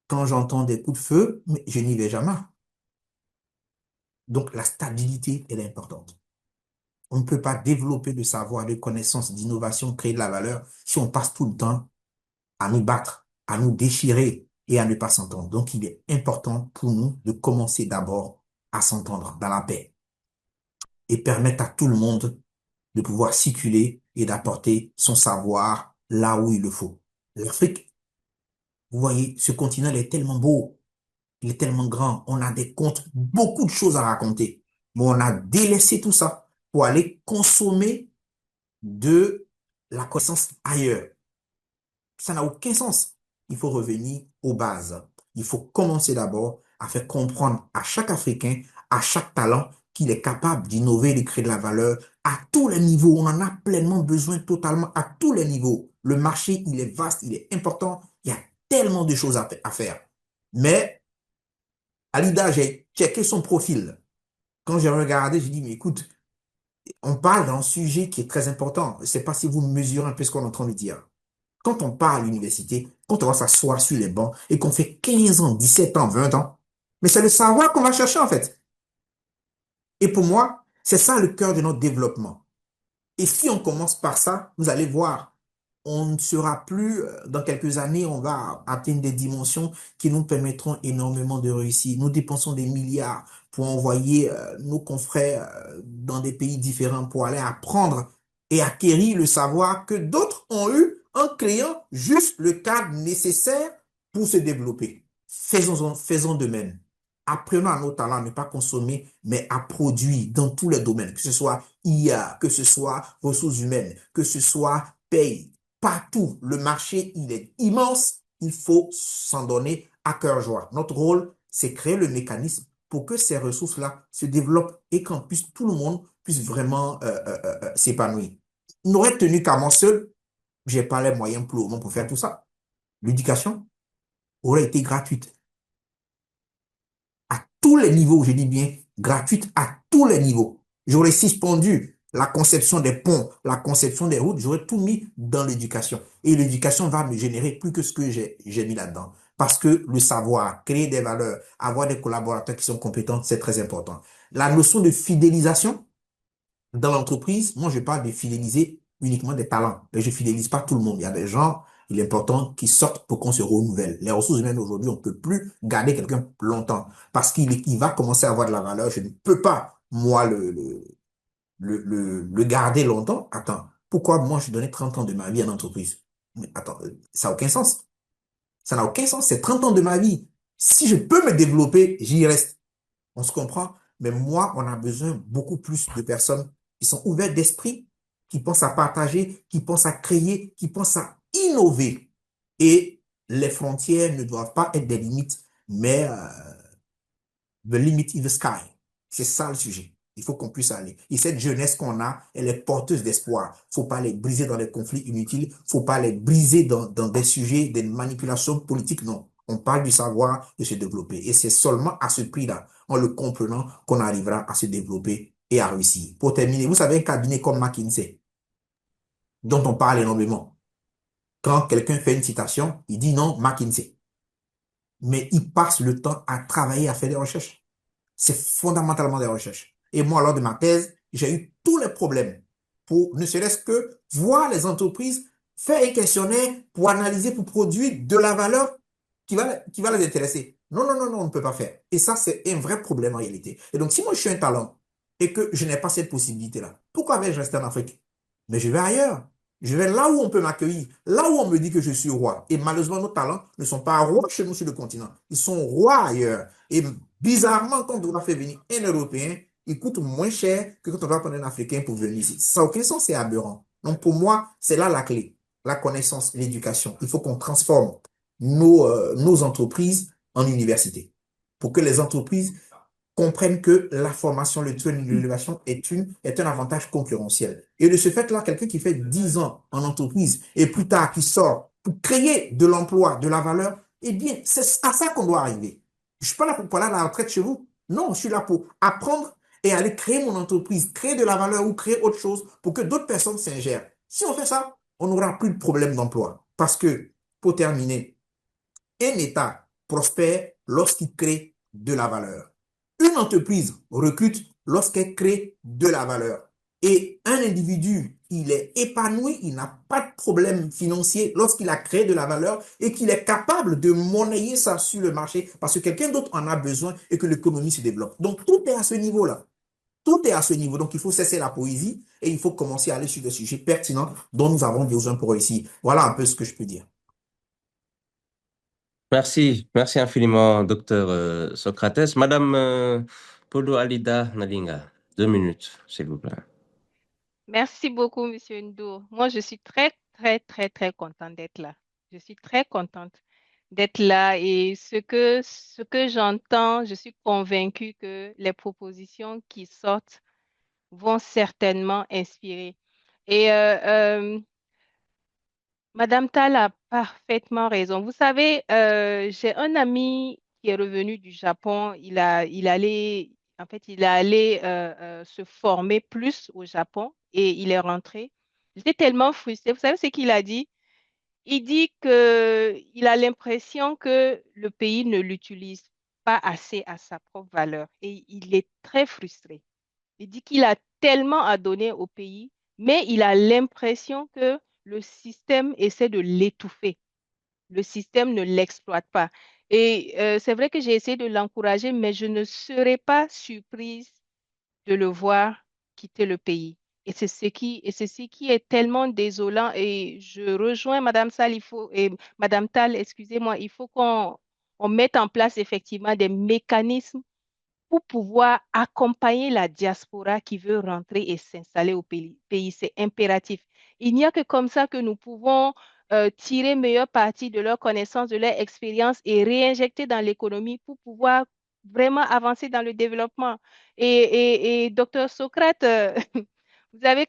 Quand j'entends des coups de feu, mais je n'y vais jamais. Donc, la stabilité, elle est importante. On ne peut pas développer de savoir, de connaissances, d'innovation, créer de la valeur si on passe tout le temps à nous battre, à nous déchirer et à ne pas s'entendre. Donc, il est important pour nous de commencer d'abord à s'entendre dans la paix et permettre à tout le monde de pouvoir circuler et d'apporter son savoir là où il le faut. L'Afrique, vous voyez, ce continent il est tellement beau, il est tellement grand, on a des contes, beaucoup de choses à raconter. Mais on a délaissé tout ça pour aller consommer de la connaissance ailleurs. Ça n'a aucun sens. Il faut revenir aux bases. Il faut commencer d'abord à faire comprendre à chaque Africain, à chaque talent, qu'il est capable d'innover, de créer de la valeur à tous les niveaux. On en a pleinement besoin totalement à tous les niveaux. Le marché, il est vaste, il est important. Il y a tellement de choses à faire. Mais Alida, j'ai checké son profil. Quand j'ai regardé, j'ai dit, mais écoute, on parle d'un sujet qui est très important. Je ne sais pas si vous mesurez un peu ce qu'on est en train de dire. Quand on part à l'université, quand on va s'asseoir sur les bancs et qu'on fait 15 ans, 17 ans, 20 ans, mais c'est le savoir qu'on va chercher en fait. Et pour moi, c'est ça le cœur de notre développement. Et si on commence par ça, vous allez voir, on ne sera plus, dans quelques années, on va atteindre des dimensions qui nous permettront énormément de réussir. Nous dépensons des milliards pour envoyer nos confrères dans des pays différents pour aller apprendre et acquérir le savoir que d'autres ont eu en créant juste le cadre nécessaire pour se développer. Faisons de même. Apprenons à nos talents à ne pas consommer, mais à produire dans tous les domaines, que ce soit IA, que ce soit ressources humaines, que ce soit paye, partout. Le marché, il est immense. Il faut s'en donner à cœur joie. Notre rôle, c'est créer le mécanisme pour que ces ressources-là se développent et qu'en plus tout le monde puisse vraiment s'épanouir. Il n'aurait tenu qu'à moi seul, j'ai pas les moyens pour le moment pour faire tout ça. L'éducation aurait été gratuite à tous les niveaux, je dis bien gratuite à tous les niveaux. J'aurais suspendu la conception des ponts, la conception des routes, j'aurais tout mis dans l'éducation. Et l'éducation va me générer plus que ce que j'ai mis là-dedans. Parce que le savoir, créer des valeurs, avoir des collaborateurs qui sont compétents, c'est très important. La notion de fidélisation dans l'entreprise, moi je parle de fidéliser uniquement des talents. Mais je fidélise pas tout le monde. Il y a des gens, il est important qu'ils sortent pour qu'on se renouvelle. Les ressources humaines aujourd'hui, on ne peut plus garder quelqu'un longtemps parce qu'il va commencer à avoir de la valeur. Je ne peux pas, moi, le garder longtemps. Attends, pourquoi moi je donnais 30 ans de ma vie à l'entreprise? Mais attends, ça n'a aucun sens. Ça n'a aucun sens. C'est 30 ans de ma vie. Si je peux me développer, j'y reste. On se comprend? Mais moi, on a besoin beaucoup plus de personnes qui sont ouvertes d'esprit, qui pensent à partager, qui pensent à créer, qui pensent à innover. Et les frontières ne doivent pas être des limites, mais the limit is the sky. C'est ça le sujet. Il faut qu'on puisse aller. Et cette jeunesse qu'on a, elle est porteuse d'espoir. Faut pas les briser dans des conflits inutiles. Faut pas les briser dans des sujets, des manipulations politiques. Non. On parle du savoir de se développer. Et c'est seulement à ce prix-là, en le comprenant, qu'on arrivera à se développer et à réussir. Pour terminer, vous savez, un cabinet comme McKinsey, dont on parle énormément. Quand quelqu'un fait une citation, il dit non, McKinsey. Mais il passe le temps à travailler, à faire des recherches. C'est fondamentalement des recherches. Et moi, lors de ma thèse, j'ai eu tous les problèmes pour ne serait-ce que voir les entreprises faire un questionnaire pour analyser, pour produire de la valeur qui va les intéresser. Non, non, non, non, on ne peut pas faire. Et ça, c'est un vrai problème en réalité. Et donc, si moi, je suis un talent et que je n'ai pas cette possibilité-là, pourquoi vais-je rester en Afrique? Mais je vais ailleurs. Je vais là où on peut m'accueillir, là où on me dit que je suis roi. Et malheureusement, nos talents ne sont pas rois chez nous sur le continent. Ils sont rois ailleurs. Et bizarrement, quand on doit faire venir un Européen, il coûte moins cher que quand on doit prendre un Africain pour venir ici. Ça n'a aucun sens, c'est aberrant. Donc pour moi, c'est là la clé. La connaissance, l'éducation. Il faut qu'on transforme nos entreprises en universités pour que les entreprises comprennent que la formation, le training, l'innovation est un avantage concurrentiel. Et de ce fait-là, quelqu'un qui fait 10 ans en entreprise et plus tard qui sort pour créer de l'emploi, de la valeur, eh bien, c'est à ça qu'on doit arriver. Je suis pas là pour aller à la retraite chez vous. Non, je suis là pour apprendre et aller créer mon entreprise, créer de la valeur ou créer autre chose pour que d'autres personnes s'ingèrent. Si on fait ça, on n'aura plus de problème d'emploi. Parce que, pour terminer, un État prospère lorsqu'il crée de la valeur. Une entreprise recrute lorsqu'elle crée de la valeur. Et un individu, il est épanoui, il n'a pas de problème financier lorsqu'il a créé de la valeur et qu'il est capable de monnayer ça sur le marché parce que quelqu'un d'autre en a besoin et que l'économie se développe. Donc, tout est à ce niveau-là. Tout est à ce niveau. Donc, il faut cesser la poésie et il faut commencer à aller sur des sujets pertinents dont nous avons besoin pour réussir. Voilà un peu ce que je peux dire. Merci, merci infiniment, docteur Socrates. Madame Podo Alida Nadinga, 2 minutes, s'il vous plaît. Merci beaucoup, Monsieur Ndour. Moi, je suis très, très, très, très contente d'être là. Je suis très contente d'être là et ce que j'entends, je suis convaincue que les propositions qui sortent vont certainement inspirer. Et Madame Tal a parfaitement raison. Vous savez, j'ai un ami qui est revenu du Japon. Il est allé se former plus au Japon et il est rentré. Il était tellement frustré. Vous savez ce qu'il a dit? Il dit que il a l'impression que le pays ne l'utilise pas assez à sa propre valeur et il est très frustré. Il dit qu'il a tellement à donner au pays, mais il a l'impression que le système essaie de l'étouffer. Le système ne l'exploite pas. Et c'est vrai que j'ai essayé de l'encourager, mais je ne serais pas surprise de le voir quitter le pays. Et c'est ce qui est tellement désolant. Et je rejoins Madame Sall, et Madame Tal, excusez-moi, il faut qu'on mette en place effectivement des mécanismes pour pouvoir accompagner la diaspora qui veut rentrer et s'installer au pays. C'est impératif. Il n'y a que comme ça que nous pouvons tirer meilleur parti de leurs connaissances, de leur expérience et réinjecter dans l'économie pour pouvoir vraiment avancer dans le développement. Et docteur Socrate,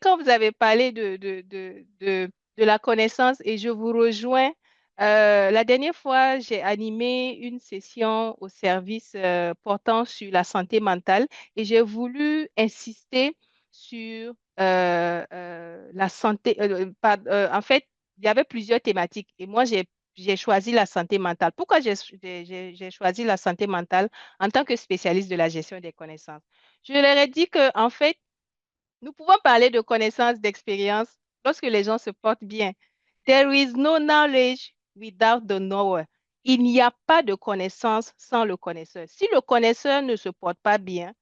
quand vous avez parlé de la connaissance et je vous rejoins, la dernière fois, j'ai animé une session au service portant sur la santé mentale et j'ai voulu insister sur la santé. En fait, il y avait plusieurs thématiques et moi, j'ai choisi la santé mentale. Pourquoi j'ai choisi la santé mentale en tant que spécialiste de la gestion des connaissances? Je leur ai dit que, en fait, nous pouvons parler de connaissances, d'expérience lorsque les gens se portent bien. There is no knowledge without the knower. Il n'y a pas de connaissance sans le connaisseur. Si le connaisseur ne se porte pas bien,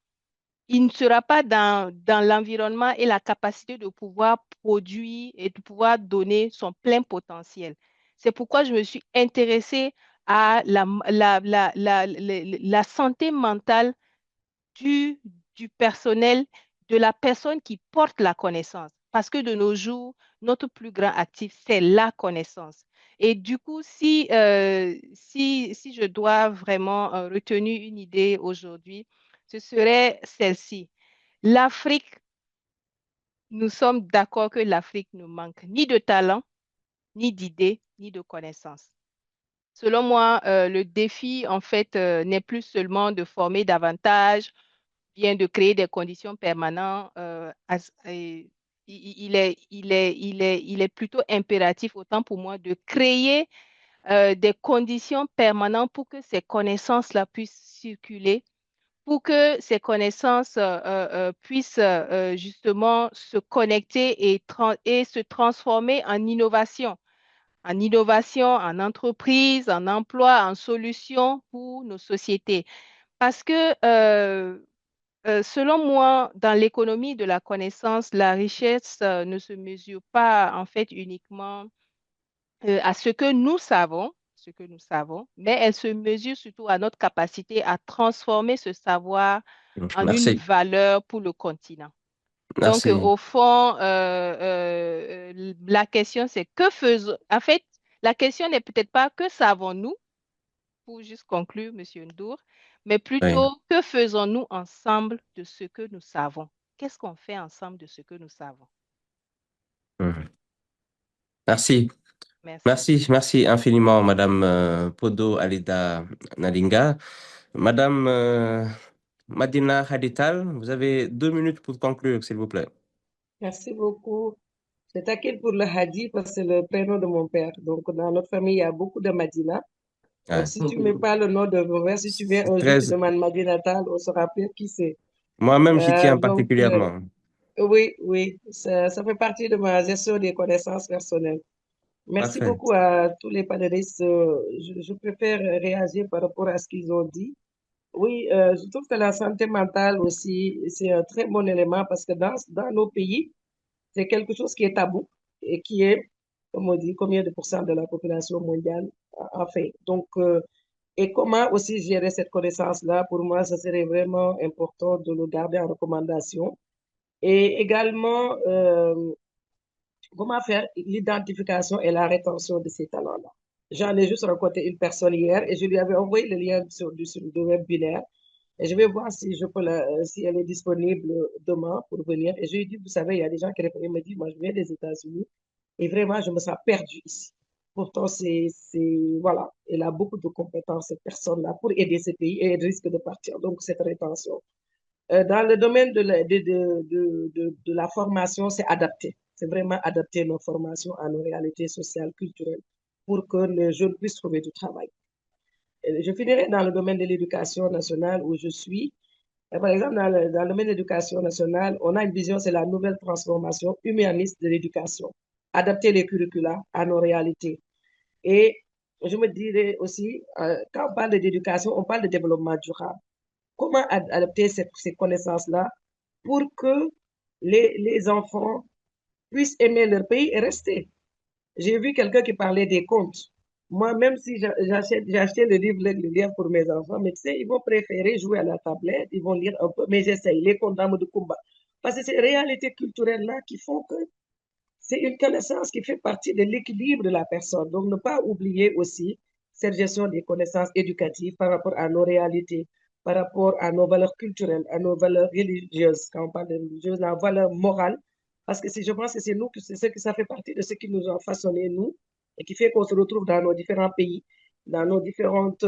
il ne sera pas dans l'environnement et la capacité de pouvoir produire et de pouvoir donner son plein potentiel. C'est pourquoi je me suis intéressée à la santé mentale du, du personnel, de la personne qui porte la connaissance. Parce que de nos jours, notre plus grand actif, c'est la connaissance. Et du coup, si je dois vraiment retenir une idée aujourd'hui, ce serait celle-ci. L'Afrique, nous sommes d'accord que l'Afrique ne manque ni de talent, ni d'idées, ni de connaissances. Selon moi, le défi, en fait, n'est plus seulement de former davantage, bien de créer des conditions permanentes, il est plutôt impératif, autant pour moi, de créer des conditions permanentes pour que ces connaissances-là puissent circuler, pour que ces connaissances puissent justement se connecter et se transformer en innovation, en entreprise, en emploi, en solution pour nos sociétés. Parce que selon moi, dans l'économie de la connaissance, la richesse ne se mesure pas en fait uniquement à ce que nous savons, mais elle se mesure surtout à notre capacité à transformer ce savoir en une Merci, valeur pour le continent. Donc, merci. au fond, la question, c'est que faisons... En fait, la question n'est peut-être pas que savons-nous, pour juste conclure, Monsieur Ndour, mais Oui. plutôt que faisons-nous ensemble de ce que nous savons? Qu'est-ce qu'on fait ensemble de ce que nous savons? Mhm. Merci. Merci. Merci, merci infiniment, Madame Podo Alida Nadinga. Madame Madina Hadital, vous avez 2 minutes pour conclure, s'il vous plaît. Merci beaucoup. Je t'inquiète pour le Hadi parce que c'est le prénom de mon père. Donc, dans notre famille, il y a beaucoup de Madina. Donc, Ouais. si tu ne mets pas le nom de mon père, si tu viens C'est un jour, très... tu demandes Madina Tal, on se rappelle qui c'est. Moi-même, j'y tiens Donc, particulièrement. Oui, oui, ça fait partie de ma gestion des connaissances personnelles. Merci Parfait. beaucoup à tous les panélistes. Je préfère réagir par rapport à ce qu'ils ont dit. Oui, je trouve que la santé mentale aussi, c'est un très bon élément parce que dans nos pays, c'est quelque chose qui est tabou et qui est, comme on dit, combien de pourcents de la population mondiale en fait. Donc, et comment aussi gérer cette connaissance-là, pour moi, ce serait vraiment important de le garder en recommandation. Et également, comment faire l'identification et la rétention de ces talents-là. J'en ai juste rencontré une personne hier et je lui avais envoyé le lien sur le webinaire. Et je vais voir si si elle est disponible demain pour venir. Et je lui ai dit, vous savez, il y a des gens qui répondent, il me dit, moi, je viens des États-Unis et vraiment, je me sens perdue ici. Pourtant, voilà, elle a beaucoup de compétences, cette personne-là, pour aider ces pays et elle risque de partir. Donc, cette rétention. Dans le domaine de la formation, c'est adapté. C'est vraiment adapter nos formations à nos réalités sociales, culturelles, pour que les jeunes puissent trouver du travail. Je finirai dans le domaine de l'éducation nationale où je suis. Par exemple, dans le domaine de l'éducation nationale, on a une vision, c'est la nouvelle transformation humaniste de l'éducation. Adapter les curricula à nos réalités. Et je me dirais aussi, quand on parle d'éducation, on parle de développement durable. Comment adapter ces connaissances-là pour que les enfants puissent aimer leur pays et rester? J'ai vu quelqu'un qui parlait des contes. Moi, même si j'ai acheté le livre pour mes enfants, mais tu sais, ils vont préférer jouer à la tablette, ils vont lire un peu, mais j'essaye, les contes d'amour de combat. Parce que c'est ces réalités culturelles-là qui font que c'est une connaissance qui fait partie de l'équilibre de la personne. Donc, ne pas oublier aussi cette gestion des connaissances éducatives par rapport à nos réalités, par rapport à nos valeurs culturelles, à nos valeurs religieuses. Quand on parle de religieuses, la valeur morale. Parce que je pense que c'est nous, c'est ce que ça fait partie de ce qui nous a façonné, nous, et qui fait qu'on se retrouve dans nos différents pays, dans nos différentes,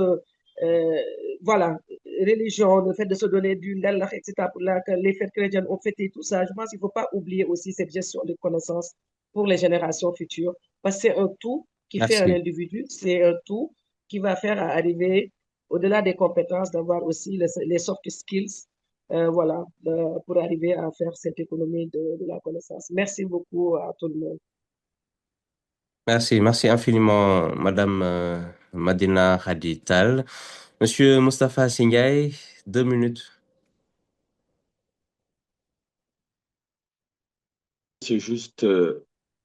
voilà, religions, le fait de se donner d'une, etc., pour que les fêtes chrétiennes ont fêté tout ça. Je pense qu'il ne faut pas oublier aussi cette gestion de connaissances pour les générations futures, parce que c'est un tout qui fait un Merci. individu, c'est un tout qui va faire arriver, au-delà des compétences, d'avoir aussi les soft skills, voilà, pour arriver à faire cette économie de la connaissance. Merci beaucoup à tout le monde. Merci. Merci infiniment, Madame Madina Hadital. Monsieur Mustafa Singay, 2 minutes. C'est juste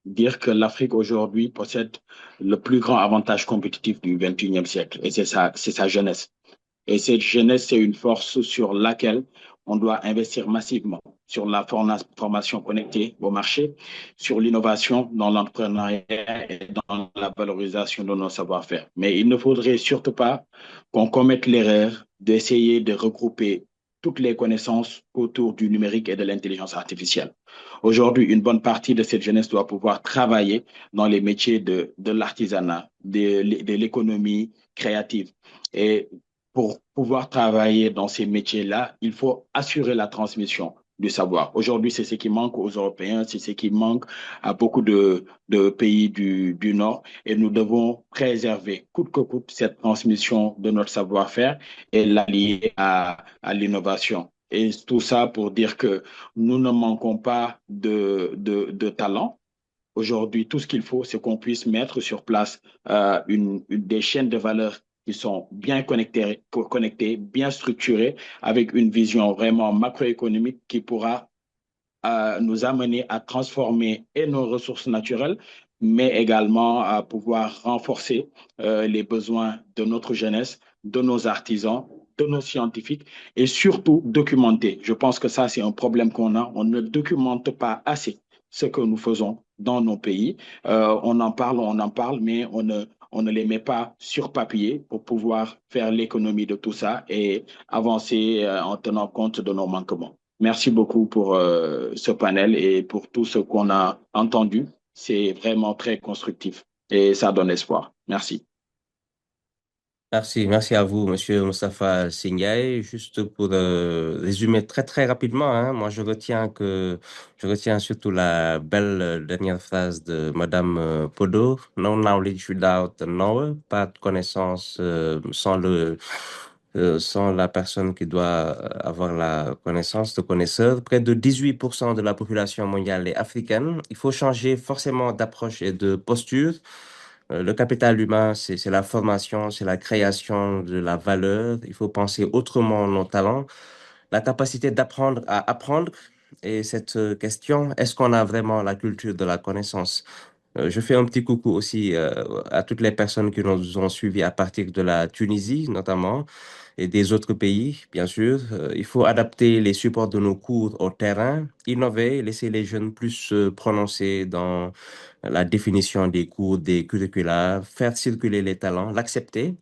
dire que l'Afrique aujourd'hui possède le plus grand avantage compétitif du 21e siècle, et c'est sa jeunesse. Et cette jeunesse, c'est une force sur laquelle on doit investir massivement, sur la formation connectée au marché, sur l'innovation dans l'entrepreneuriat et dans la valorisation de nos savoir-faire. Mais il ne faudrait surtout pas qu'on commette l'erreur d'essayer de regrouper toutes les connaissances autour du numérique et de l'intelligence artificielle. Aujourd'hui, une bonne partie de cette jeunesse doit pouvoir travailler dans les métiers de l'artisanat, de l'économie créative. Et pour pouvoir travailler dans ces métiers-là, il faut assurer la transmission du savoir. Aujourd'hui, c'est ce qui manque aux Européens, c'est ce qui manque à beaucoup de pays du Nord, et nous devons préserver coûte que coûte cette transmission de notre savoir-faire et l'allier à l'innovation. Et tout ça pour dire que nous ne manquons pas de talent. Aujourd'hui, tout ce qu'il faut, c'est qu'on puisse mettre sur place des chaînes de valeur qui sont bien connectées, bien structurées, avec une vision vraiment macroéconomique qui pourra nous amener à transformer et nos ressources naturelles, mais également à pouvoir renforcer les besoins de notre jeunesse, de nos artisans, de nos scientifiques et surtout documenter. Je pense que ça, c'est un problème qu'on a. On ne documente pas assez ce que nous faisons dans nos pays. On en parle, mais on ne les met pas sur papier pour pouvoir faire l'économie de tout ça et avancer en tenant compte de nos manquements. Merci beaucoup pour ce panel et pour tout ce qu'on a entendu. C'est vraiment très constructif et ça donne espoir. Merci. Merci, merci à vous, Monsieur Mustafa Singay. Juste pour résumer très très rapidement, hein, moi je retiens surtout la belle dernière phrase de Madame Podo. No knowledge without the knower, pas de connaissance sans sont la personne qui doit avoir la connaissance, le connaisseur. Près de 18% de la population mondiale est africaine. Il faut changer forcément d'approche et de posture. Le capital humain, c'est la formation, c'est la création de la valeur. Il faut penser autrement nos talents, la capacité d'apprendre à apprendre. Et cette question, est-ce qu'on a vraiment la culture de la connaissance? Je fais un petit coucou aussi à toutes les personnes qui nous ont suivis à partir de la Tunisie, notamment, et des autres pays, bien sûr. Il faut adapter les supports de nos cours au terrain, innover, laisser les jeunes plus se prononcer dans la définition des cours, des curricula, faire circuler les talents, l'accepter.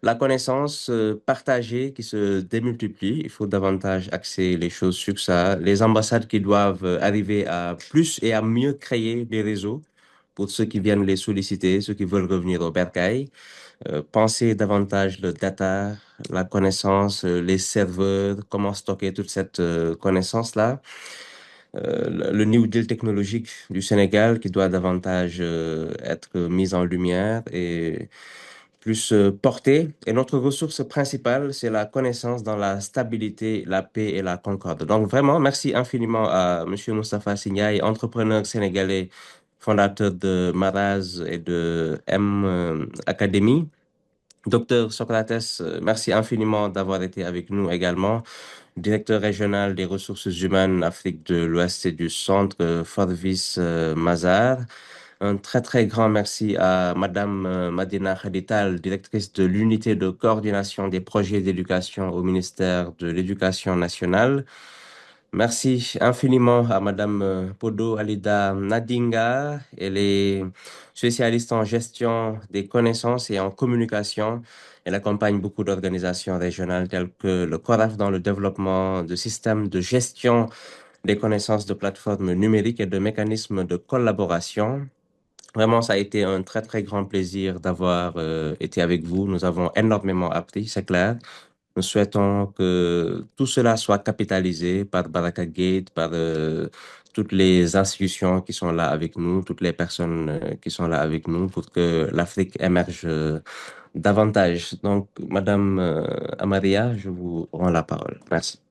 La connaissance partagée qui se démultiplie, il faut davantage axer les choses sur ça. Les ambassades qui doivent arriver à plus et à mieux créer des réseaux pour ceux qui viennent les solliciter, ceux qui veulent revenir au bercail. Penser davantage le data, la connaissance, les serveurs, comment stocker toute cette connaissance-là. Le New Deal technologique du Sénégal qui doit davantage être mis en lumière et plus porté. Et notre ressource principale, c'est la connaissance dans la stabilité, la paix et la concorde. Donc vraiment, merci infiniment à Monsieur Moustapha Signaï, entrepreneur sénégalais, fondateur de Maraz et de M Academy. Docteur Socrates, merci infiniment d'avoir été avec nous également. Directeur régional des ressources humaines Afrique de l'Ouest et du Centre, Forvis Mazar. Un très, très grand merci à Madame Madina Khadital, directrice de l'unité de coordination des projets d'éducation au ministère de l'Éducation nationale. Merci infiniment à Madame Podo Alida Nadinga. Elle est spécialiste en gestion des connaissances et en communication. Elle accompagne beaucoup d'organisations régionales telles que le CORAF dans le développement de systèmes de gestion des connaissances de plateformes numériques et de mécanismes de collaboration. Vraiment, ça a été un très, très grand plaisir d'avoir été avec vous. Nous avons énormément appris, c'est clair. Nous souhaitons que tout cela soit capitalisé par Baraka Gate, par toutes les institutions qui sont là avec nous, toutes les personnes qui sont là avec nous pour que l'Afrique émerge davantage. Donc, Madame Amaria, je vous rends la parole. Merci.